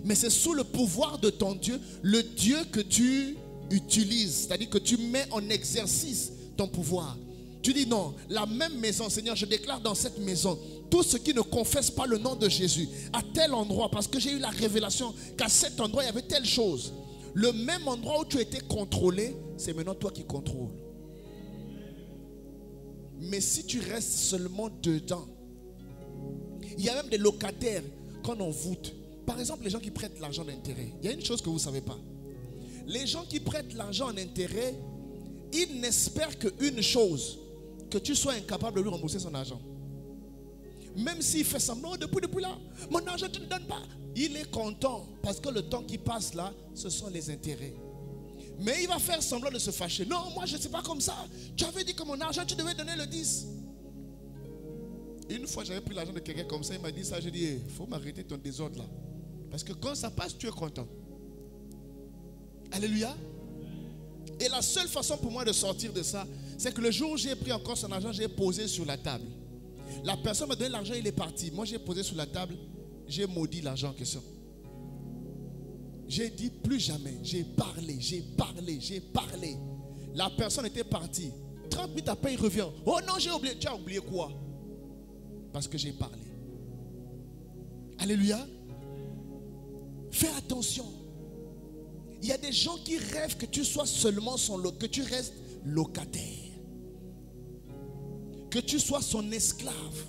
Mais c'est sous le pouvoir de ton Dieu, le Dieu que tu utilises, c'est-à-dire que tu mets en exercice ton pouvoir. Tu dis non, la même maison, Seigneur, je déclare dans cette maison, tous ceux qui ne confessent pas le nom de Jésus, à tel endroit, parce que j'ai eu la révélation qu'à cet endroit, il y avait telle chose. Le même endroit où tu étais contrôlé, c'est maintenant toi qui contrôles. Mais si tu restes seulement dedans, il y a même des locataires qu'on envoûte. Par exemple, les gens qui prêtent l'argent d'intérêt. Il y a une chose que vous ne savez pas. Les gens qui prêtent l'argent en intérêt, ils n'espèrent qu'une chose, que tu sois incapable de lui rembourser son argent. Même s'il fait semblant, depuis là, mon argent tu ne donnes pas. Il est content parce que le temps qui passe là, ce sont les intérêts. Mais il va faire semblant de se fâcher. Non, moi je ne sais pas comme ça. Tu avais dit que mon argent, tu devais donner le 10. Une fois j'avais pris l'argent de quelqu'un comme ça, il m'a dit ça, j'ai dit, il faut m'arrêter ton désordre là. Parce que quand ça passe, tu es content. Alléluia. Et la seule façon pour moi de sortir de ça, c'est que le jour où j'ai pris encore son argent, j'ai posé sur la table. La personne m'a donné l'argent, il est parti. Moi, j'ai posé sur la table, j'ai maudit l'argent en question. J'ai dit plus jamais. J'ai parlé. La personne était partie. 30 minutes après, il revient. Oh non, j'ai oublié. Tu as oublié quoi? Parce que j'ai parlé. Alléluia. Fais attention. Il y a des gens qui rêvent que tu sois seulement que tu restes locataire. Que tu sois son esclave.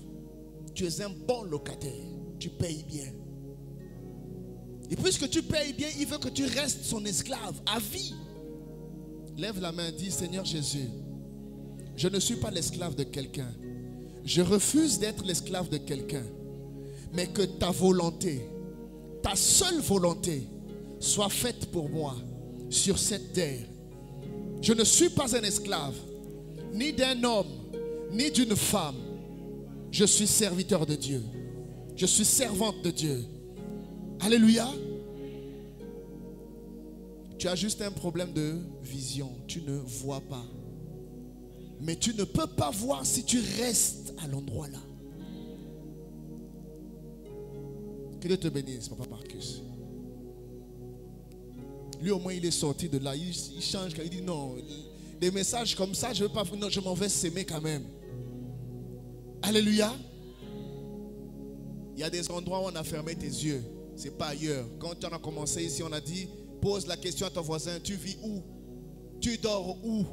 Tu es un bon locataire. Tu payes bien. Et puisque tu payes bien, il veut que tu restes son esclave à vie. Lève la main, dis Seigneur Jésus, je ne suis pas l'esclave de quelqu'un. Je refuse d'être l'esclave de quelqu'un. Mais que ta volonté, ta seule volonté, soit faite pour moi sur cette terre. Je ne suis pas un esclave, ni d'un homme, ni d'une femme. Je suis serviteur de Dieu. Je suis servante de Dieu. Alléluia. Tu as juste un problème de vision. Tu ne vois pas. Mais tu ne peux pas voir si tu restes à l'endroit là. Que Dieu te bénisse, Papa Marcus. Lui au moins il est sorti de là. Il change. Il dit non. Des messages comme ça, je veux pas. Non, je m'en vais s'aimer quand même. Alléluia. Il y a des endroits où on a fermé tes yeux. C'est pas ailleurs. Quand on a commencé ici, on a dit, pose la question à ton voisin, tu vis où? Tu dors où?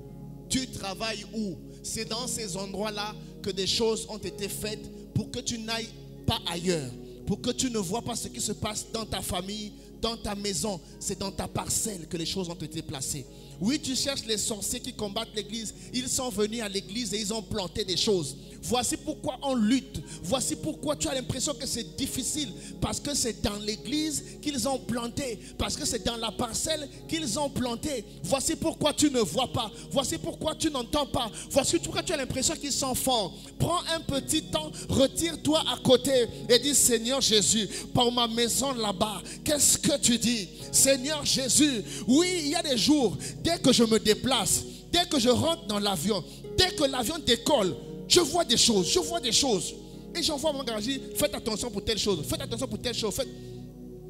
Tu travailles où? C'est dans ces endroits-là que des choses ont été faites pour que tu n'ailles pas ailleurs. Pour que tu ne vois pas ce qui se passe dans ta famille, dans ta maison. C'est dans ta parcelle que les choses ont été placées. Oui, tu cherches les sorciers qui combattent l'église. Ils sont venus à l'église et ils ont planté des choses. Voici pourquoi on lutte. Voici pourquoi tu as l'impression que c'est difficile. Parce que c'est dans l'église qu'ils ont planté. Parce que c'est dans la parcelle qu'ils ont planté. Voici pourquoi tu ne vois pas. Voici pourquoi tu n'entends pas. Voici pourquoi tu as l'impression qu'ils sont forts. Prends un petit temps, retire-toi à côté et dis Seigneur Jésus, par ma maison là-bas, qu'est-ce que tu dis? Seigneur Jésus, oui, il y a des jours, dès que je me déplace, dès que je rentre dans l'avion, dès que l'avion décolle, je vois des choses. Et j'envoie mon garage, faites attention pour telle chose, faites attention pour telle chose.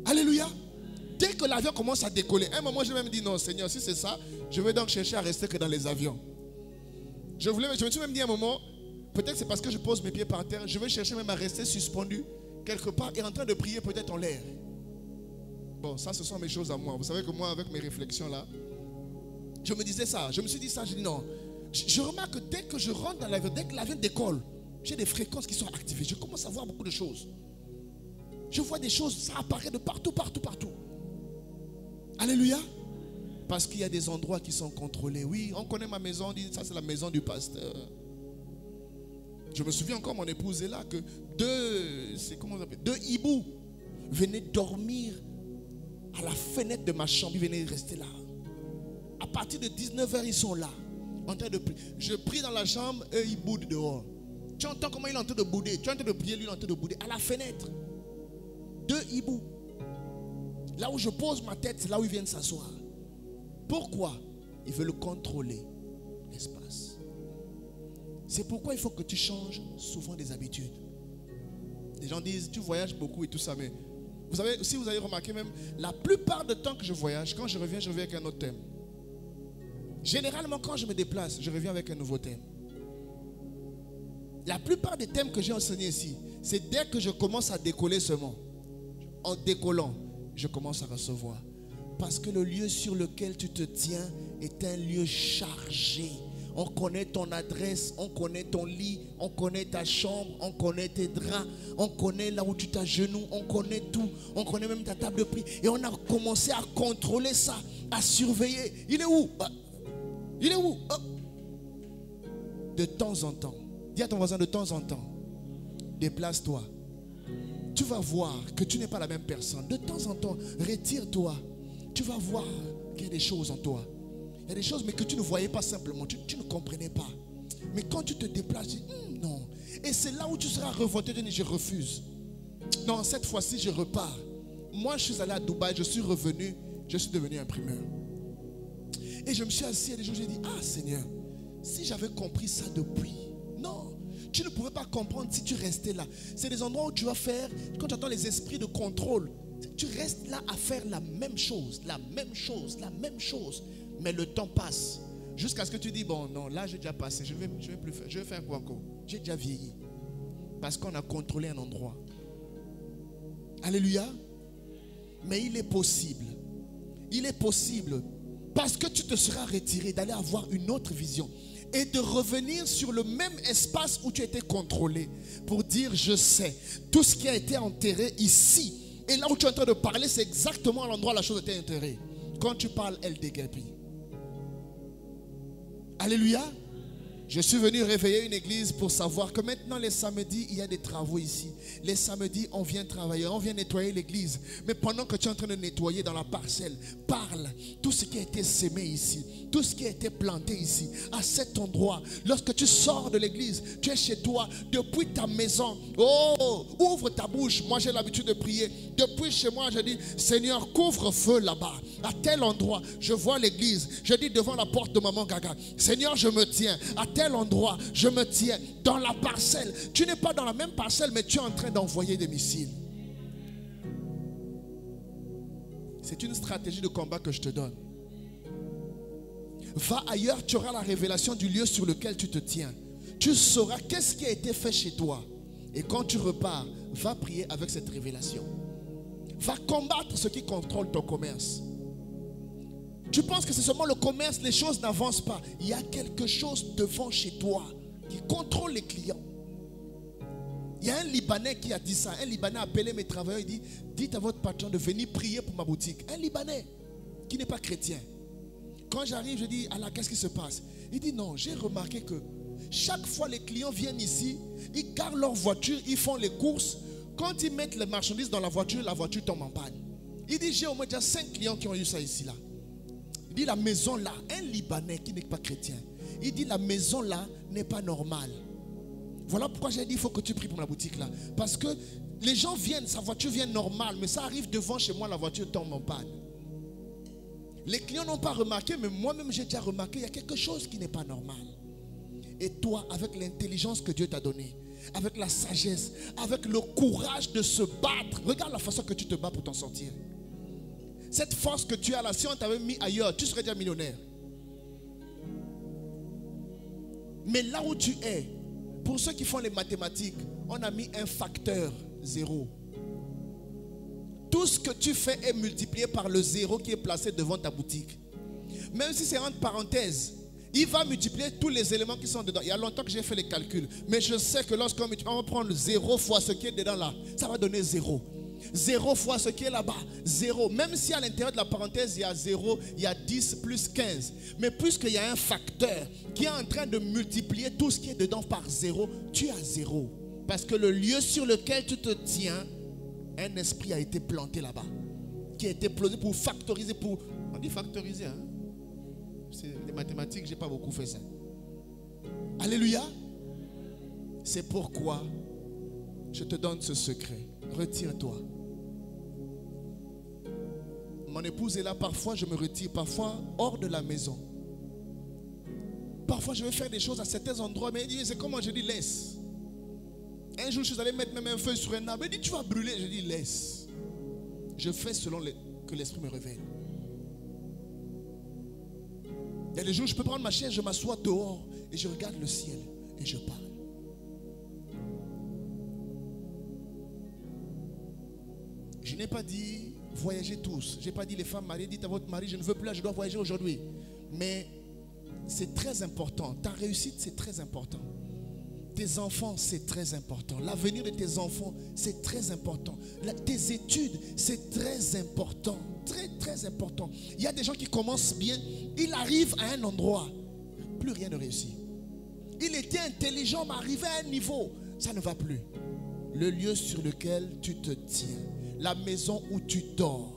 Alléluia. Dès que l'avion commence à décoller, à un moment, j'ai même dit non, Seigneur, si c'est ça, je vais donc chercher à rester que dans les avions. Je me suis même dit à un moment, peut-être c'est parce que je pose mes pieds par terre, je vais chercher même à rester suspendu quelque part et en train de prier peut-être en l'air. Bon, ça, ce sont mes choses à moi. Vous savez que moi, avec mes réflexions là, je me disais ça. Je me suis dit ça, je dis non. Je remarque que dès que je rentre dans l'avion, dès que l'avion décolle, j'ai des fréquences qui sont activées. Je commence à voir beaucoup de choses. Je vois des choses, ça apparaît de partout, partout, partout. Alléluia. Parce qu'il y a des endroits qui sont contrôlés. Oui, on connaît ma maison, on dit ça c'est la maison du pasteur. Je me souviens encore, mon épouse est là, que deux hiboux venaient dormir à la fenêtre de ma chambre. Ils venaient rester là. À partir de 19h, ils sont là, en train de prier. Je prie dans la chambre, eux ils boudent dehors. Tu entends comment il est en train de bouder. Tu es en train de prier, lui il est en train de bouder. À la fenêtre. Deux hiboux. Là où je pose ma tête, c'est là où ils viennent s'asseoir. Pourquoi? Ils veulent contrôler l'espace. C'est pourquoi il faut que tu changes souvent des habitudes. Les gens disent, tu voyages beaucoup et tout ça, mais vous savez, si vous avez remarqué même, la plupart du temps que je voyage, quand je reviens avec un autre thème. Généralement, quand je me déplace, je reviens avec un nouveau thème. La plupart des thèmes que j'ai enseignés ici, c'est dès que je commence à décoller seulement. En décollant, je commence à recevoir. Parce que le lieu sur lequel tu te tiens est un lieu chargé. On connaît ton adresse, on connaît ton lit, on connaît ta chambre, on connaît tes draps, on connaît là où tu t'agenouilles, on connaît tout, on connaît même ta table de prix. Et on a commencé à contrôler ça, à surveiller. Il est où? Il est où? De temps en temps, dis à ton voisin de temps en temps, déplace-toi. Tu vas voir que tu n'es pas la même personne. De temps en temps, retire-toi. Tu vas voir qu'il y a des choses en toi. Il y a des choses mais que tu ne voyais pas simplement. Tu ne comprenais pas. Mais quand tu te déplaces, tu dis non. Et c'est là où tu seras revolté. Tu dis je refuse. Non, cette fois-ci je repars. Moi je suis allé à Dubaï, je suis revenu. Je suis devenu imprimeur. Et je me suis assis à des jours, j'ai dit ah Seigneur, si j'avais compris ça depuis. Non. Tu ne pouvais pas comprendre si tu restais là. C'est des endroits où tu vas faire, quand tu entends les esprits de contrôle, tu restes là à faire la même chose, la même chose, la même chose. Mais le temps passe. Jusqu'à ce que tu dis, bon, non, là j'ai déjà passé, je vais plus faire. Je vais faire quoi encore? J'ai déjà vieilli. Parce qu'on a contrôlé un endroit. Alléluia. Mais il est possible. Il est possible. Parce que tu te seras retiré, d'aller avoir une autre vision. Et de revenir sur le même espace où tu étais contrôlé. Pour dire, je sais. Tout ce qui a été enterré ici. Et là où tu es en train de parler, c'est exactement à l'endroit où la chose était enterrée. Quand tu parles, elle déguerpit. Alléluia. Je suis venu réveiller une église pour savoir que maintenant les samedis, il y a des travaux ici. Les samedis, on vient travailler, on vient nettoyer l'église. Mais pendant que tu es en train de nettoyer dans la parcelle, parle tout ce qui a été sémé ici, tout ce qui a été planté ici, à cet endroit. Lorsque tu sors de l'église, tu es chez toi, depuis ta maison. Oh, ouvre ta bouche. Moi, j'ai l'habitude de prier. Depuis chez moi, je dis, Seigneur, couvre-feu là-bas. À tel endroit, je vois l'église. Je dis devant la porte de Maman Gaga, Seigneur, je me tiens. À tel endroit, je me tiens dans la parcelle. Tu n'es pas dans la même parcelle, mais tu es en train d'envoyer des missiles. C'est une stratégie de combat que je te donne. Va ailleurs, tu auras la révélation du lieu sur lequel tu te tiens. Tu sauras qu'est-ce qui a été fait chez toi. Et quand tu repars, va prier avec cette révélation. Va combattre ce qui contrôle ton commerce. Tu penses que c'est seulement le commerce, les choses n'avancent pas. Il y a quelque chose devant chez toi qui contrôle les clients. Il y a un Libanais qui a dit ça. Un Libanais a appelé mes travailleurs. Il dit, dites à votre patron de venir prier pour ma boutique. Un Libanais qui n'est pas chrétien. Quand j'arrive, je dis, Allah, qu'est-ce qui se passe? Il dit, non, j'ai remarqué que chaque fois les clients viennent ici, ils garent leur voiture, ils font les courses. Quand ils mettent les marchandises dans la voiture tombe en panne. Il dit, j'ai au moins déjà 5 clients qui ont eu ça ici, là. Il dit, la maison là, un Libanais qui n'est pas chrétien, il dit, la maison là n'est pas normale. Voilà pourquoi j'ai dit, il faut que tu pries pour la boutique là. Parce que les gens viennent, sa voiture vient normale, mais ça arrive devant chez moi, la voiture tombe en panne. Les clients n'ont pas remarqué, mais moi-même j'ai déjà remarqué, il y a quelque chose qui n'est pas normal. Et toi, avec l'intelligence que Dieu t'a donnée, avec la sagesse, avec le courage de se battre, regarde la façon que tu te bats pour t'en sortir. Cette force que tu as là, si on t'avait mis ailleurs, tu serais déjà millionnaire. Mais là où tu es, pour ceux qui font les mathématiques, on a mis un facteur 0. Tout ce que tu fais est multiplié par le 0 qui est placé devant ta boutique. Même si c'est entre parenthèses, il va multiplier tous les éléments qui sont dedans. Il y a longtemps que j'ai fait les calculs. Mais je sais que lorsqu'on va prendre 0 fois ce qui est dedans là, ça va donner 0. 0 fois ce qui est là-bas, 0. Même si à l'intérieur de la parenthèse, il y a 0, il y a 10 plus 15. Mais puisqu'il y a un facteur qui est en train de multiplier tout ce qui est dedans par 0, tu as 0. Parce que le lieu sur lequel tu te tiens, un esprit a été planté là-bas. Qui a été posé pour factoriser, pour... On dit factoriser, hein? C'est les mathématiques, j'ai pas beaucoup fait ça. Alléluia. C'est pourquoi je te donne ce secret. Retire-toi. Mon épouse est là, parfois je me retire, parfois hors de la maison. Parfois je vais faire des choses à certains endroits, mais il dit, c'est comment? Je dis, laisse. Un jour je suis allé mettre même un feu sur un arbre, il dit, tu vas brûler. Je dis, laisse. Je fais selon que l'esprit me révèle. Il y a des jours, je peux prendre ma chaise, je m'assois dehors et je regarde le ciel et je parle. Je n'ai pas dit voyagez tous. Je n'ai pas dit les femmes mariées, dites à votre mari, je ne veux plus là, je dois voyager aujourd'hui. Mais c'est très important. Ta réussite, c'est très important. Tes enfants, c'est très important. L'avenir de tes enfants, c'est très important. Tes études, c'est très important. Très, très important. Il y a des gens qui commencent bien. Il arrive à un endroit. Plus rien ne réussit. Il était intelligent, mais arrivé à un niveau. Ça ne va plus. Le lieu sur lequel tu te tiens. La maison où tu dors.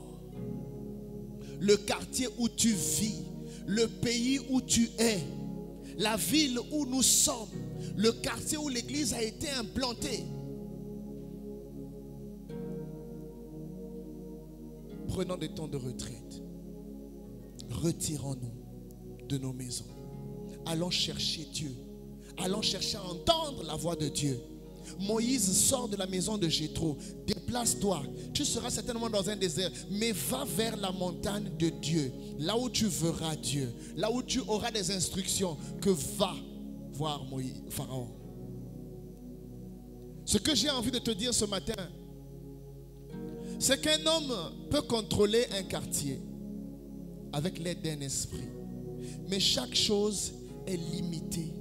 Le quartier où tu vis. Le pays où tu es. La ville où nous sommes. Le quartier où l'église a été implantée. Prenons des temps de retraite. Retirons-nous de nos maisons. Allons chercher Dieu. Allons chercher à entendre la voix de Dieu. Moïse sort de la maison de Jéthro. Déplace-toi. Tu seras certainement dans un désert, mais va vers la montagne de Dieu. Là où tu verras Dieu. Là où tu auras des instructions. Que va voir Moïse, Pharaon. Ce que j'ai envie de te dire ce matin, c'est qu'un homme peut contrôler un quartier avec l'aide d'un esprit. Mais chaque chose est limitée.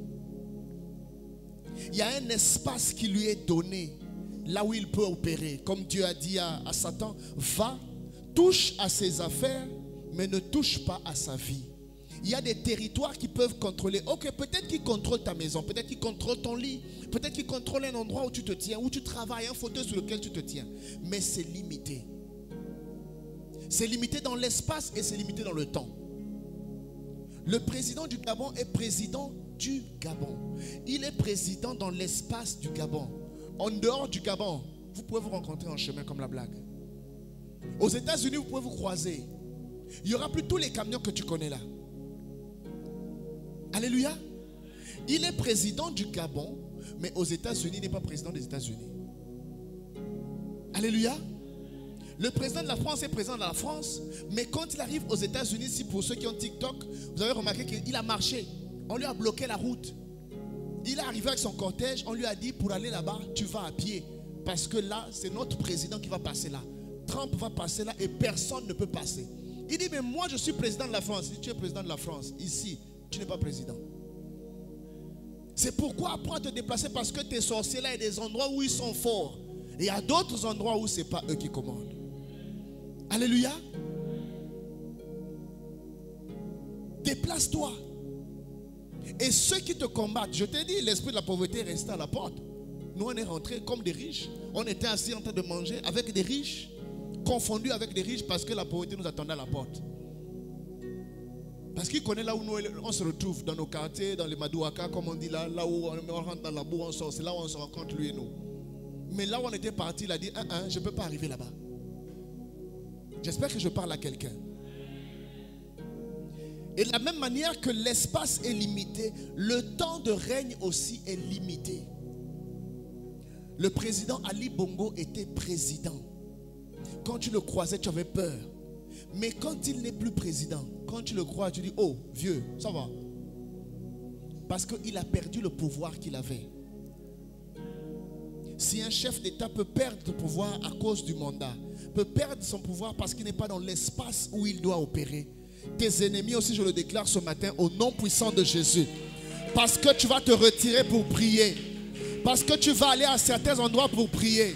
Il y a un espace qui lui est donné, là où il peut opérer. Comme Dieu a dit à Satan, va, touche à ses affaires, mais ne touche pas à sa vie. Il y a des territoires qui peuvent contrôler. Ok, peut-être qu'ils contrôlent ta maison, peut-être qu'ils contrôlent ton lit, peut-être qu'ils contrôlent un endroit où tu te tiens, où tu travailles, un fauteuil sur lequel tu te tiens. Mais c'est limité. C'est limité dans l'espace et c'est limité dans le temps. Le président du Gabon est président du Gabon. Il est président dans l'espace du Gabon. En dehors du Gabon, vous pouvez vous rencontrer en chemin comme la blague. Aux États-Unis, vous pouvez vous croiser. Il n'y aura plus tous les camions que tu connais là. Alléluia. Il est président du Gabon, mais aux États-Unis, il n'est pas président des États-Unis. Alléluia. Le président de la France est président de la France, mais quand il arrive aux États-Unis, si pour ceux qui ont TikTok, vous avez remarqué qu'il a marché. On lui a bloqué la route. Il est arrivé avec son cortège, on lui a dit pour aller là-bas, tu vas à pied. Parce que là, c'est notre président qui va passer là. Trump va passer là et personne ne peut passer. Il dit, mais moi je suis président de la France. Si tu es président de la France, ici, tu n'es pas président. C'est pourquoi apprends à te déplacer, parce que tes sorciers là, il y a des endroits où ils sont forts. Et il y a d'autres endroits où ce n'est pas eux qui commandent. Alléluia. Déplace-toi. Et ceux qui te combattent, je t'ai dit, l'esprit de la pauvreté est resté à la porte. Nous, on est rentrés comme des riches. On était assis en train de manger avec des riches, confondus avec des riches, parce que la pauvreté nous attendait à la porte. Parce qu'il connaît là où nous, on se retrouve, dans nos quartiers, dans les Madouaka, comme on dit là, là où on rentre dans la boue, on sort. C'est là où on se rencontre, lui et nous. Mais là où on était parti, il a dit, je ne peux pas arriver là-bas. J'espère que je parle à quelqu'un. Et de la même manière que l'espace est limité, le temps de règne aussi est limité. Le président Ali Bongo était président. Quand tu le croisais, tu avais peur. Mais quand il n'est plus président, quand tu le crois, tu dis, oh, vieux, ça va. Parce qu'il a perdu le pouvoir qu'il avait. Si un chef d'État peut perdre le pouvoir à cause du mandat, peut perdre son pouvoir parce qu'il n'est pas dans l'espace où il doit opérer, tes ennemis aussi, je le déclare ce matin au nom puissant de Jésus. Parce que tu vas te retirer pour prier. Parce que tu vas aller à certains endroits pour prier.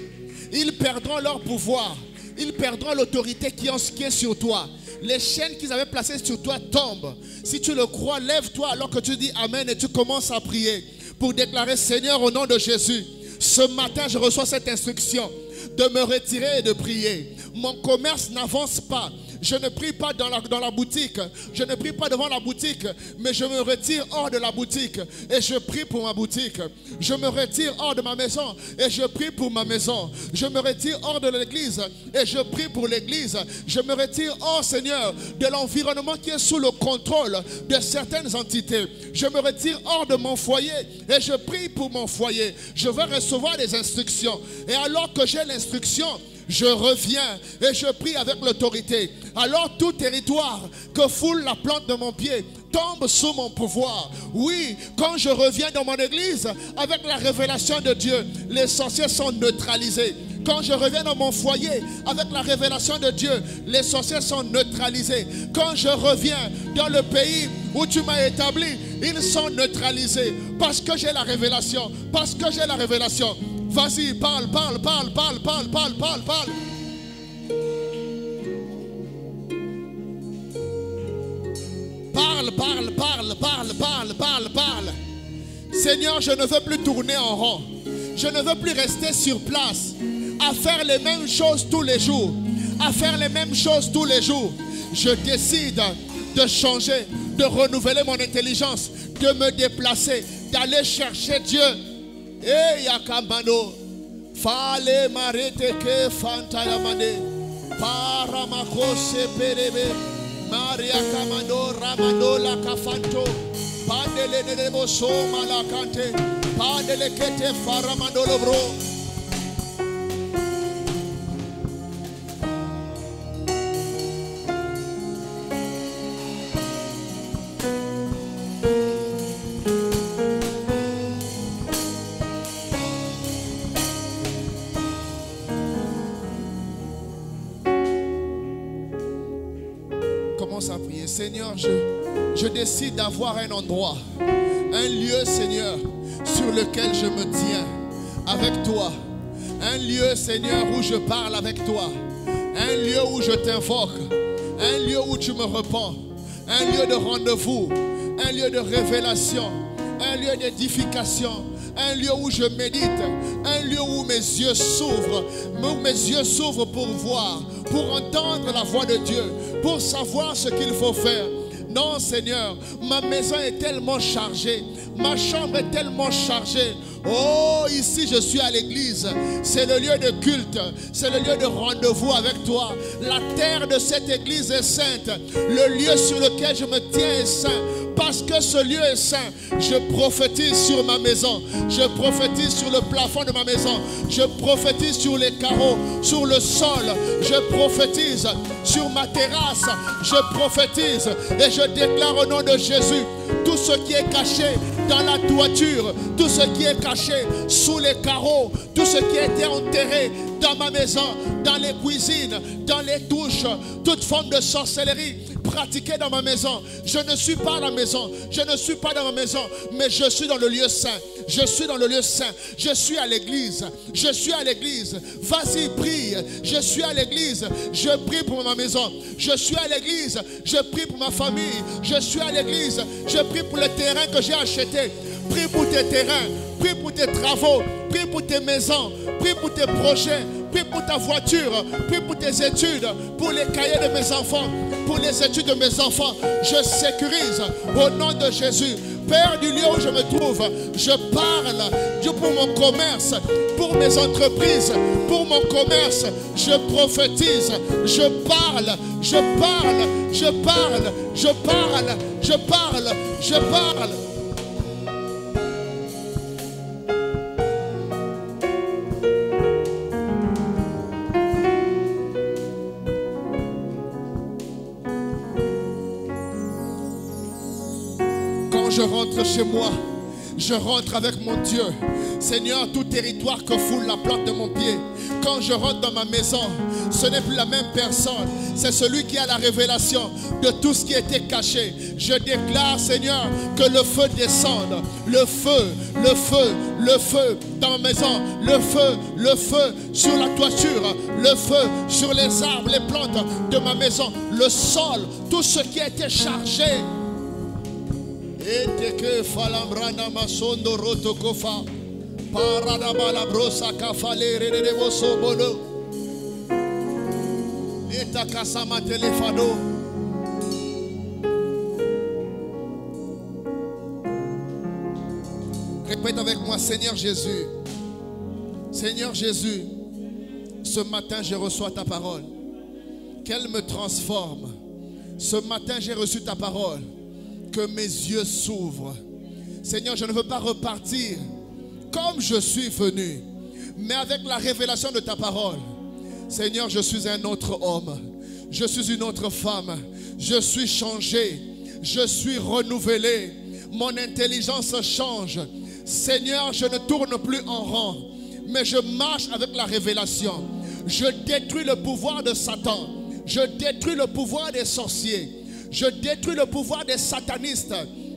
Ils perdront leur pouvoir. Ils perdront l'autorité qui est sur toi. Les chaînes qu'ils avaient placées sur toi tombent. Si tu le crois, lève-toi alors que tu dis Amen et tu commences à prier pour déclarer Seigneur au nom de Jésus. Ce matin, je reçois cette instruction de me retirer et de prier. Mon commerce n'avance pas. Je ne prie pas dans la boutique. Je ne prie pas devant la boutique. Mais je me retire hors de la boutique. Et je prie pour ma boutique. Je me retire hors de ma maison. Et je prie pour ma maison. Je me retire hors de l'église. Et je prie pour l'église. Je me retire hors, Seigneur, de l'environnement qui est sous le contrôle de certaines entités. Je me retire hors de mon foyer. Et je prie pour mon foyer. Je veux recevoir des instructions. Et alors que j'ai l'instruction, je reviens et je prie avec l'autorité. Alors tout territoire que foule la plante de mon pied tombe sous mon pouvoir. Oui, quand je reviens dans mon église avec la révélation de Dieu, les sorciers sont neutralisés. Quand je reviens dans mon foyer avec la révélation de Dieu, les sorciers sont neutralisés. Quand je reviens dans le pays où tu m'as établi, ils sont neutralisés. Parce que j'ai la révélation. Parce que j'ai la révélation. Vas-y, parle. Parle. Seigneur, je ne veux plus tourner en rond. Je ne veux plus rester sur place à faire les mêmes choses tous les jours. Je décide de changer, de renouveler mon intelligence, de me déplacer, d'aller chercher Dieu. Et yakamano fale marete ke fanta yamane paramakose perebe maria kamano ramano la kafanto pandele nebo so malakante pandele kete faramano lobro. À prier. Seigneur, je décide d'avoir un endroit, un lieu, Seigneur, sur lequel je me tiens avec toi. Un lieu, Seigneur, où je parle avec toi. Un lieu où je t'invoque. Un lieu où tu me réponds. Un lieu de rendez-vous. Un lieu de révélation. Un lieu d'édification. Un lieu où je médite. Un lieu où mes yeux s'ouvrent. Où mes yeux s'ouvrent pour voir, pour entendre la voix de Dieu, pour savoir ce qu'il faut faire. Non, Seigneur, ma maison est tellement chargée. Ma chambre est tellement chargée. Oh, ici je suis à l'église. C'est le lieu de culte. C'est le lieu de rendez-vous avec toi. La terre de cette église est sainte. Le lieu sur lequel je me tiens est saint. Parce que ce lieu est saint, je prophétise sur ma maison. Je prophétise sur le plafond de ma maison. Je prophétise sur les carreaux, sur le sol. Je prophétise sur ma terrasse. Je prophétise et je déclare au nom de Jésus tout ce qui est caché dans la toiture, tout ce qui est caché sous les carreaux, tout ce qui a été enterré dans ma maison, dans les cuisines, dans les douches, toute forme de sorcellerie pratiquée dans ma maison. Je ne suis pas à la maison, je ne suis pas dans ma maison, mais je suis dans le lieu saint. Je suis dans le lieu saint. Je suis à l'église. Je suis à l'église. Vas-y, prie. Je suis à l'église. Je prie pour ma maison. Je suis à l'église. Je prie pour ma famille. Je suis à l'église. Je prie pour le terrain que j'ai acheté. Prie pour tes terrains. Prie pour tes travaux. Prie pour tes maisons. Prie pour tes projets. Prie pour ta voiture. Prie pour tes études. Pour les cahiers de mes enfants. Pour les études de mes enfants. Je sécurise au nom de Jésus. Père, du lieu où je me trouve, je parle Dieu pour mon commerce, pour mes entreprises, pour mon commerce. Je prophétise, je parle. rentre chez moi, je rentre avec mon Dieu. Seigneur, tout territoire que foule la plante de mon pied, quand je rentre dans ma maison, ce n'est plus la même personne. C'est celui qui a la révélation de tout ce qui était caché. Je déclare, Seigneur, que le feu descende. Le feu, le feu, le feu dans ma maison. Le feu sur la toiture. Le feu sur les arbres, les plantes de ma maison. Le sol, tout ce qui a été chargé. Et que falambrana masondo rotokofa. Paradabala brosa kafale redevoso bolo. Eta kasama telefado. Répète avec moi, Seigneur Jésus. Seigneur Jésus, ce matin je reçois ta parole. Qu'elle me transforme. Ce matin j'ai reçu ta parole. Que mes yeux s'ouvrent. Seigneur, je ne veux pas repartir comme je suis venu, mais avec la révélation de ta parole. Seigneur, je suis un autre homme, je suis une autre femme, je suis changé, je suis renouvelé, mon intelligence change. Seigneur, je ne tourne plus en rond, mais je marche avec la révélation. Je détruis le pouvoir de Satan, je détruis le pouvoir des sorciers, je détruis le pouvoir des satanistes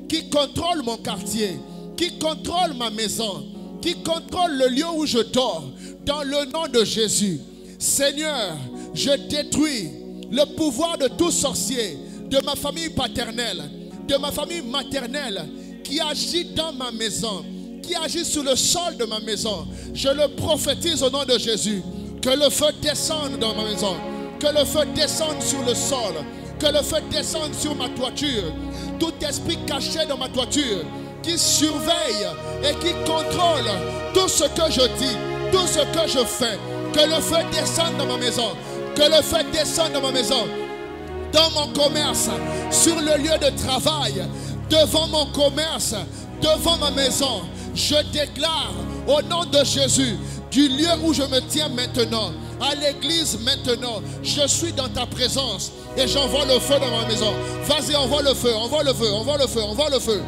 qui contrôlent mon quartier, qui contrôlent ma maison, qui contrôlent le lieu où je dors, dans le nom de Jésus. Seigneur, je détruis le pouvoir de tout sorcier, de ma famille paternelle, de ma famille maternelle, qui agit dans ma maison, qui agit sur le sol de ma maison. Je le prophétise au nom de Jésus. Que le feu descende dans ma maison, que le feu descende sur le sol, que le feu descende sur ma toiture. Tout esprit caché dans ma toiture, qui surveille et qui contrôle tout ce que je dis, tout ce que je fais. Que le feu descende dans ma maison, que le feu descende dans ma maison, dans mon commerce, sur le lieu de travail, devant mon commerce, devant ma maison. Je déclare au nom de Jésus, du lieu où je me tiens maintenant, à l'église maintenant, je suis dans ta présence et j'envoie le feu dans ma maison. Vas-y, envoie le feu, envoie le feu, envoie le feu, envoie le feu.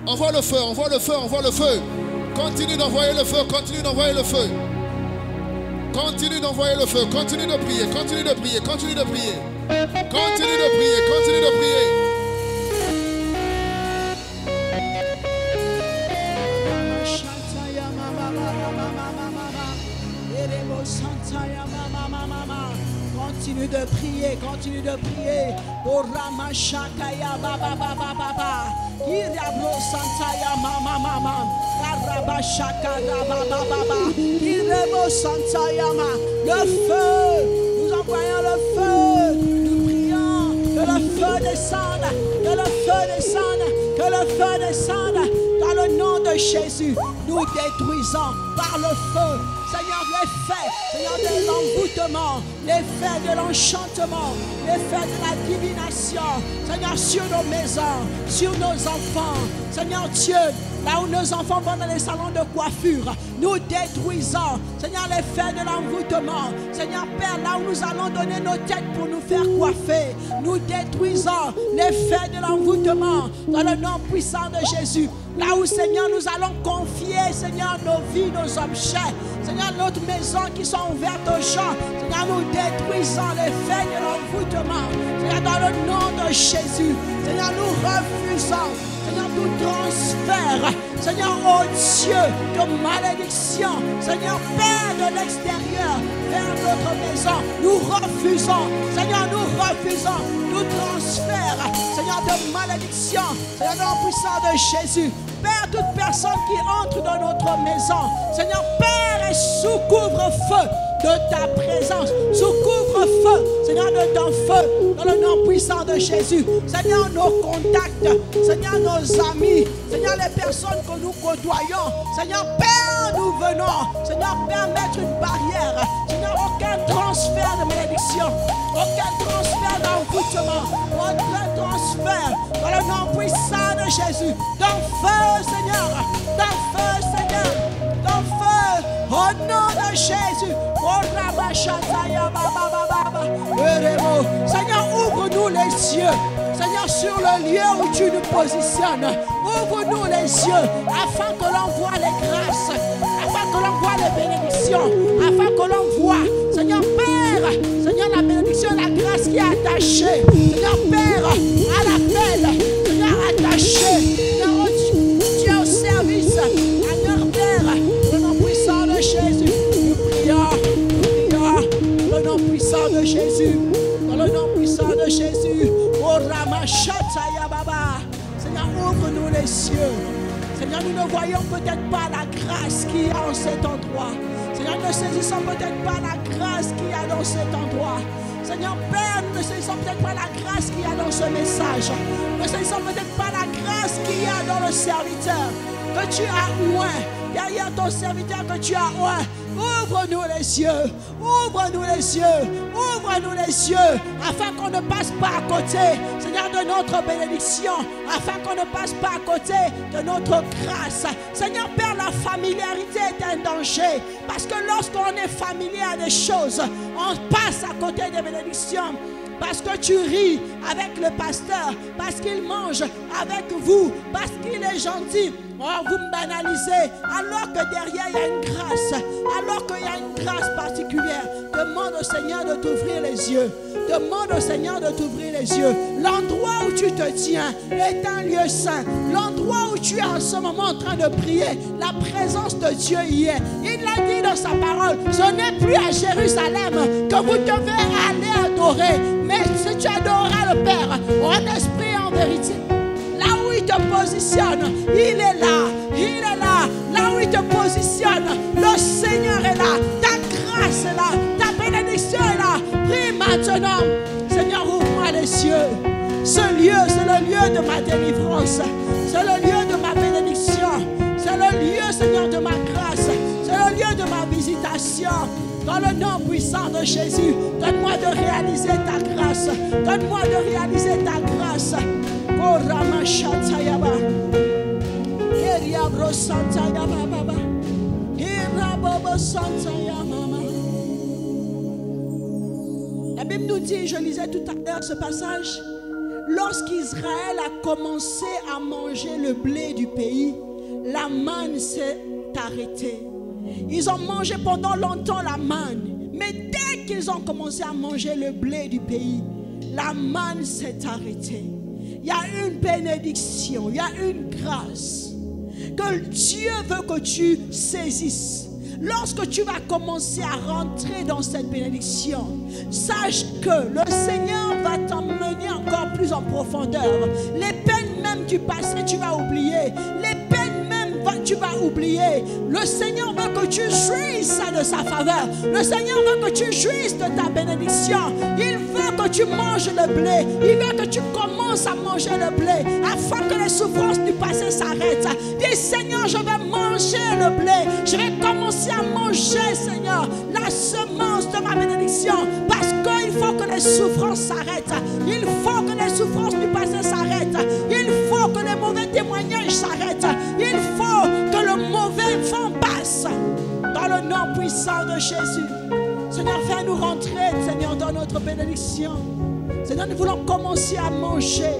Envoie le feu, envoie le feu, envoie le feu. Continue d'envoyer le feu, continue d'envoyer le feu. Continue d'envoyer le feu, continue de prier, continue de prier, continue de prier. Continue de prier, continue de prier. Continue de prier, continue de prier. Oh Ramashakaya baba baba baba. Irabro Santaya mama mama. Karabashaka baba baba. Irebo Santaya ma. Le feu, nous envoyons le feu. Nous prions que le feu descende, que le feu descende, que le feu descende. Dans le nom de Jésus, nous détruisons par le feu, Seigneur, les faits, Seigneur, de l'envoûtement, les faits de l'enchantement, les faits de la divination, Seigneur, sur nos maisons, sur nos enfants, Seigneur Dieu, là où nos enfants vont dans les salons de coiffure, nous détruisons, Seigneur, les faits de l'envoûtement, Seigneur Père, là où nous allons donner nos têtes pour nous faire coiffer, nous détruisons les faits de l'envoûtement dans le nom puissant de Jésus. Là où, Seigneur, nous allons confier, Seigneur, nos vies, nos objets, Seigneur, notre maison qui sont ouvertes aux gens, Seigneur, nous détruisons les faits de l'envoûtement, Seigneur, dans le nom de Jésus, Seigneur, nous refusons, Seigneur, tout transfert, Seigneur, oh Dieu, de malédiction, Seigneur, Père de l'extérieur, vers notre maison, nous refusons, Seigneur, nous refusons tout transfert, Seigneur, de malédiction, Seigneur, dans le puissant de Jésus. Père, toute personne qui entre dans notre maison, Seigneur, Père, est sous couvre-feu de ta présence, sous couvre-feu, Seigneur, de ton feu, dans le nom puissant de Jésus. Seigneur, nos contacts, Seigneur, nos amis, Seigneur, les personnes que nous côtoyons, Seigneur, Père, nous venons, Seigneur, Père, mettre une barrière, Seigneur, aucun transfert de malédiction, aucun transfert d'envoûtement, aucun transfert, dans le nom puissant de Jésus, dans feu, Seigneur, dans feu, Seigneur, dans feu, au nom de Jésus. Seigneur, ouvre-nous les yeux, Seigneur, sur le lieu où tu nous positionnes. Ouvre-nous les yeux afin que l'on voit les grâces, afin que l'on voit les bénédictions, afin que l'on voit, Seigneur Père, Seigneur, la bénédiction, la grâce qui est attachée. Seigneur Père, à l'appel, Seigneur, attaché. Seigneur, tu es au service. Seigneur Père, le nom puissant de Jésus, nous prions, le nom puissant de Jésus, dans le nom puissant de Jésus. Oh Ramachataya Baba. Seigneur, ouvre-nous les cieux. Seigneur, nous ne voyons peut-être pas la grâce qu'il y a en cet endroit. Seigneur, nous ne saisissons peut-être pas la grâce qu'il y a dans cet endroit. Seigneur Père, nous ne saisissons peut-être pas la grâce qu'il y a dans ce message. Nous ne saisissons peut-être pas la grâce qu'il y a dans le serviteur que tu as oint. Derrière ton serviteur que tu as oint. Ouvre-nous les yeux, ouvre-nous les yeux, ouvre-nous les yeux, afin qu'on ne passe pas à côté, Seigneur, de notre bénédiction, afin qu'on ne passe pas à côté de notre grâce. Seigneur Père, la familiarité est un danger, parce que lorsqu'on est familier à des choses, on passe à côté des bénédictions. Parce que tu ris avec le pasteur, parce qu'il mange avec vous, parce qu'il est gentil. Oh, vous me banalisez, alors que derrière il y a une grâce, alors qu'il y a une grâce particulière. Demande au Seigneur de t'ouvrir les yeux. Demande au Seigneur de t'ouvrir les yeux. L'endroit où tu te tiens est un lieu saint. L'endroit où tu es en ce moment en train de prier, la présence de Dieu y est. Il l'a dit dans sa parole, ce n'est plus à Jérusalem que vous devez aller adorer, mais si tu adoreras le Père en esprit et en vérité. Là où il te positionne, il est là, il est là. Là où il te positionne, le Seigneur est là, ta grâce est là, ta bénédiction est là. Prie maintenant, Seigneur, ouvre-moi les cieux. Ce lieu, c'est le lieu de ma délivrance, c'est le lieu de ma bénédiction, c'est le lieu, Seigneur, de ma grâce, c'est le lieu de ma visitation. Dans le nom puissant de Jésus, donne-moi de réaliser ta grâce, donne-moi de réaliser ta grâce. Oh Ramachatayaba, Eriabro Santayaba Baba, Irabobo Santayama. La Bible nous dit, je lisais tout à l'heure ce passage, lorsqu'Israël a commencé à manger le blé du pays, la manne s'est arrêtée. Ils ont mangé pendant longtemps la manne, mais dès qu'ils ont commencé à manger le blé du pays, la manne s'est arrêtée. Il y a une bénédiction, il y a une grâce que Dieu veut que tu saisisses. Lorsque tu vas commencer à rentrer dans cette bénédiction, sache que le Seigneur va t'emmener encore plus en profondeur. Les peines même du passé, tu vas oublier. Les peines même, tu vas oublier. Le Seigneur veut que tu jouisses de sa faveur. Le Seigneur veut que tu jouisses de ta bénédiction. Il veut que tu manges le blé. Il veut que tu commences à manger le blé afin que les souffrances du passé s'arrêtent. Dis, Seigneur, je vais manger le blé. Je vais commencer à manger, Seigneur, la semence de ma bénédiction. Parce qu'il faut que les souffrances s'arrêtent. Il faut que les souffrances du passé s'arrêtent. Il faut que les mauvais témoignages s'arrêtent. Il faut que le mauvais vent passe. Dans le nom puissant de Jésus. Seigneur, fais-nous rentrer, Seigneur, dans notre bénédiction. Seigneur, nous voulons commencer à manger.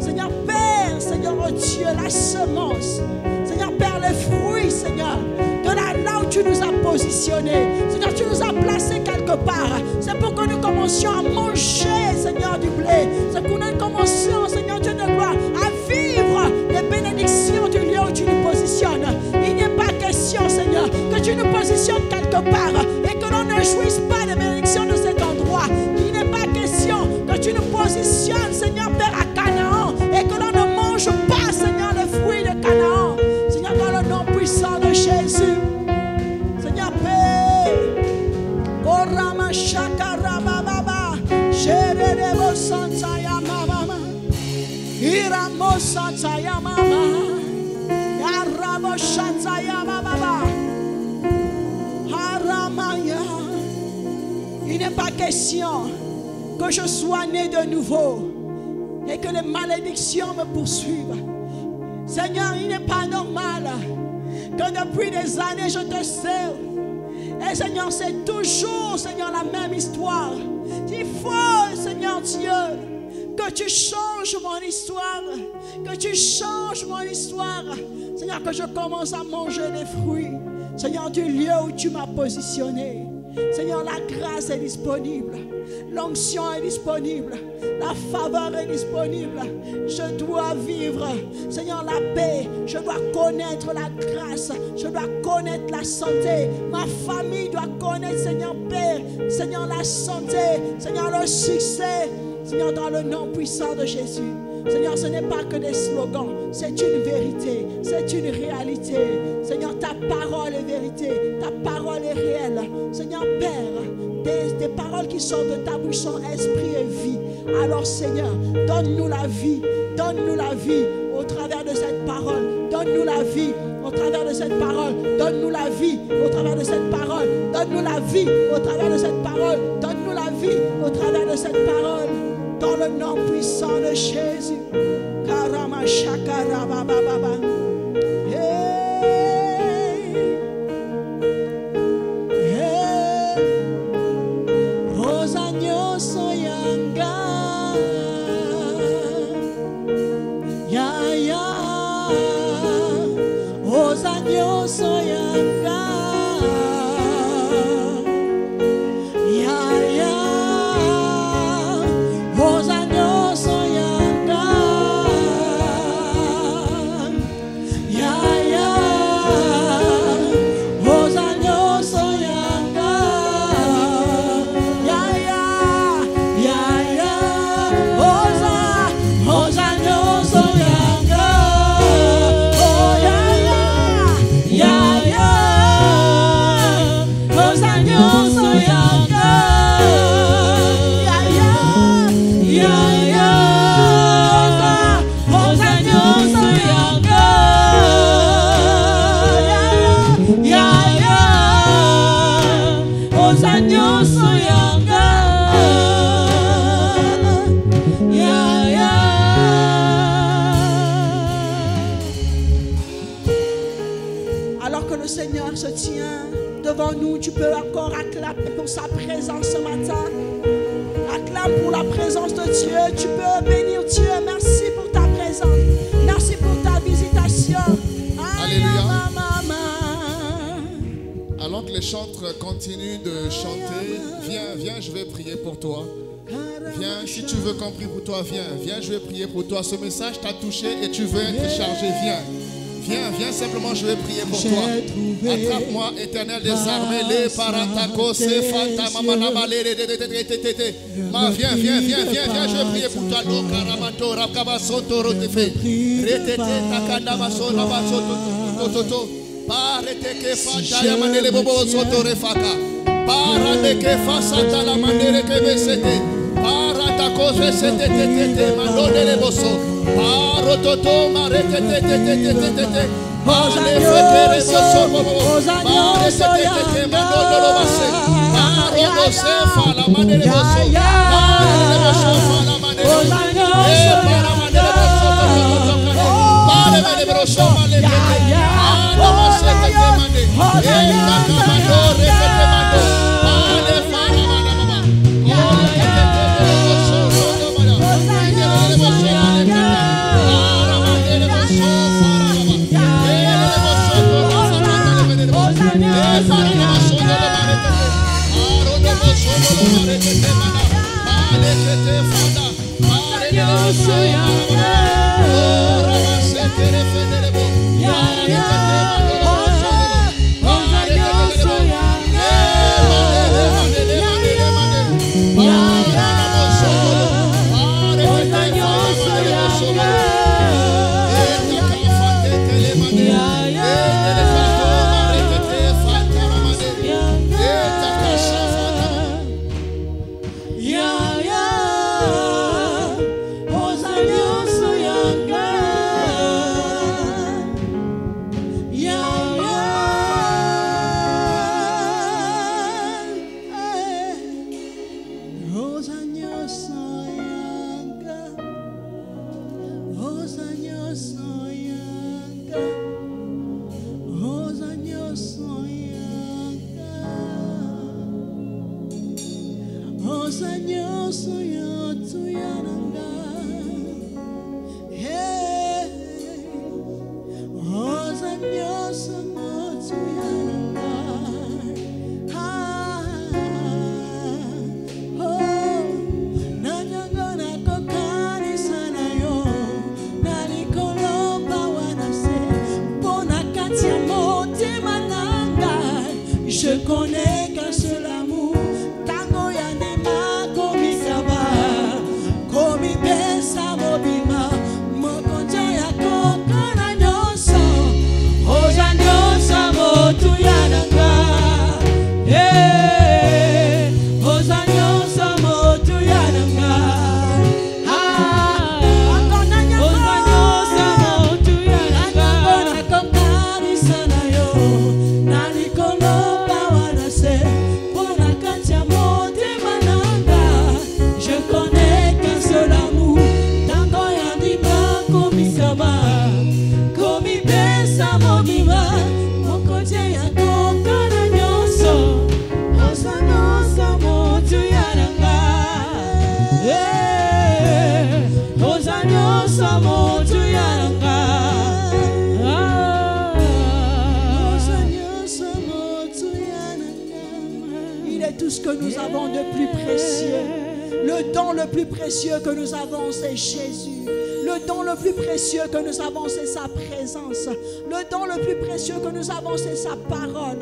Seigneur, Père, Seigneur, oh Dieu, la semence. Seigneur, Père, les fruits, Seigneur, de là où tu nous as positionnés. Seigneur, tu nous as placés quelque part. C'est pour que nous commencions à manger, Seigneur, du blé. C'est pour que nous commencions, Seigneur, Dieu de gloire, à vivre les bénédictions du lieu où tu nous positionnes. Il n'est pas question, Seigneur, que tu nous positionnes quelque part et que l'on ne jouisse pas des bénédictions de cet endroit. Il n'est pas question que tu nous positionnes, Seigneur, Père, à Canaan et que l'on ne mange pas, Seigneur, les fruits de Canaan. Seigneur, dans le nom puissant de Jésus. Seigneur, Père. Orama Shakara Baba. Sherebo Santaya Mama. Iramo Santaya Mama. Yarabo Santaya Baba. Haramaya. Il n'est pas question que je sois né de nouveau et que les malédictions me poursuivent. Seigneur, il n'est pas normal que depuis des années je te sers. Et Seigneur, c'est toujours, Seigneur, la même histoire. Il faut, Seigneur Dieu, Que tu changes mon histoire. Que tu changes mon histoire. Seigneur, que je commence à manger les fruits. Seigneur, du lieu où tu m'as positionné. Seigneur, la grâce est disponible. L'onction est disponible. La faveur est disponible. Je dois vivre, Seigneur, la paix. Je dois connaître la grâce. Je dois connaître la santé. Ma famille doit connaître, Seigneur, Père. Seigneur, la santé. Seigneur, le succès. Seigneur, dans le nom puissant de Jésus. Seigneur, ce n'est pas que des slogans, c'est une vérité, c'est une réalité. Seigneur, ta parole est vérité, ta parole est réelle. Seigneur, Père, des paroles qui sortent de ta bouche sont esprit et vie. Alors, Seigneur, donne-nous la vie au travers de cette parole. Donne-nous la vie au travers de cette parole. Donne-nous la vie au travers de cette parole. Donne-nous la vie au travers de cette parole. Donne-nous la vie au travers de cette parole. Dans le nom puissant de Jésus. Karama shakara baba baba. Hey. Hey. Rosanyo soyanga. Ya ya. Rosanyo soyanga. Alors que le Seigneur se tient devant nous, tu peux encore acclamer pour sa présence ce matin. Acclame pour la présence de Dieu. Tu peux bénir Dieu. Merci pour ta présence. Merci pour ta visitation. Alléluia. Alors que les chantres continuent de chanter, viens, je vais prier pour toi. Viens, si tu veux qu'on prie pour toi, viens, je vais prier pour toi. Ce message t'a touché et tu veux être chargé, viens simplement, je vais prier pour toi. Attrape-moi, Éternel des armées, les paratacos, les fantamas, viens, je vais prier pour toi. Lo karamato, rakabasoto, rotefe, retete, takandamaso, namaso, toto, parete que fata, manele bobo, soto refaka, parade que fasata la manere que besete, paratacos, besete, mandone le bosso. Parototo marete te pale fekere boso bobo pale te mando lo base parodo se fala manere boso pale boso fala manere para manere boso pale manere boso male ando masete te mande takamando rekete mando pale fala mana mama te boso rodo mara manere boso male Rosanyo soya tuyananga. Je connais qu'un seul amour. Tango yandima komi saba, komi pesa mobima, mokonja yako kana nyoso, oza nyoso motu yananga, oza nyoso motu yananga, oza nyoso motu yananga, nakokami sana yo, nalikolo pawana se, pona katia mote mananga. Je connais qu'un seul amour, tango yandima komi saba, komi pesa mobima, mokonje yako kana nyoso, oza nyoso motu yananga, oza nyoso motu yananga, oza nyoso motu yananga. Il est tout ce que nous avons de plus précieux. Le don le plus précieux que nous avons, c'est Jésus. Le don le plus précieux que nous avons, c'est sa présence. Le don le plus précieux que nous avons, c'est sa parole.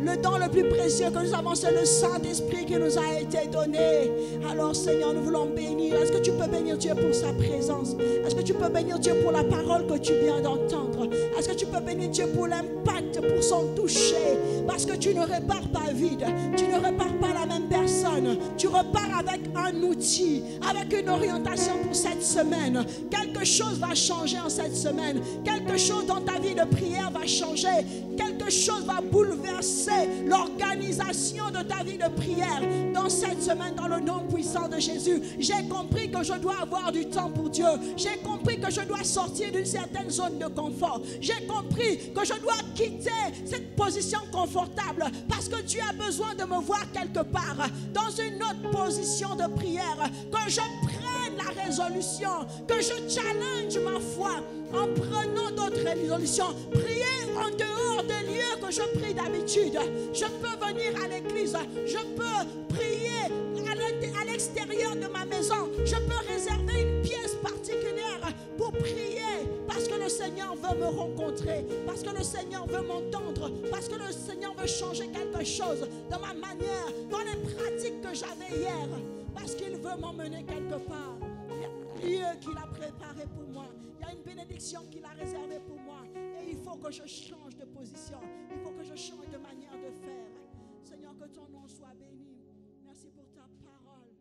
Le don le plus précieux que nous avons, c'est le Saint-Esprit qui nous a été donné. Alors Seigneur, nous voulons bénir. Est-ce que tu peux bénir Dieu pour sa présence? Est-ce que tu peux bénir Dieu pour la parole que tu viens d'entendre? Est-ce que tu peux bénir Dieu pour l'impact, pour son toucher? Parce que tu ne répares pas vide. Tu ne répares pas la même personne. Tu repars avec un outil, avec une orientation pour cette semaine. Quelque chose va changer en cette semaine. Quelque chose dans ta vie de prière va changer. Quelque chose va bouleverser l'organisation de ta vie de prière dans cette semaine, dans le nom puissant de Jésus. J'ai compris que je dois avoir du temps pour Dieu. J'ai compris que je dois sortir d'une certaine zone de confort. J'ai compris que je dois quitter cette position confortable parce que Dieu a besoin de me voir quelque part dans une autre position de prière, que je prenne la résolution, que je challenge ma foi en prenant d'autres résolutions. Prier en dehors des lieux que je prie d'habitude. Je peux venir à l'église, je peux prier à l'extérieur de ma maison, je peux réserver une pièce particulière pour prier parce que le Seigneur veut me rencontrer, parce que le Seigneur veut m'entendre, parce que le Seigneur veut changer quelque chose dans ma manière, dans les pratiques que j'avais hier, parce qu'il veut m'emmener quelque part. Il y a un lieu qu'il a préparé pour moi, il y a une bénédiction qu'il a réservée pour moi, et il faut que je change de position, il faut que je change de manière de faire. Seigneur, que ton nom soit béni. Merci pour ta parole.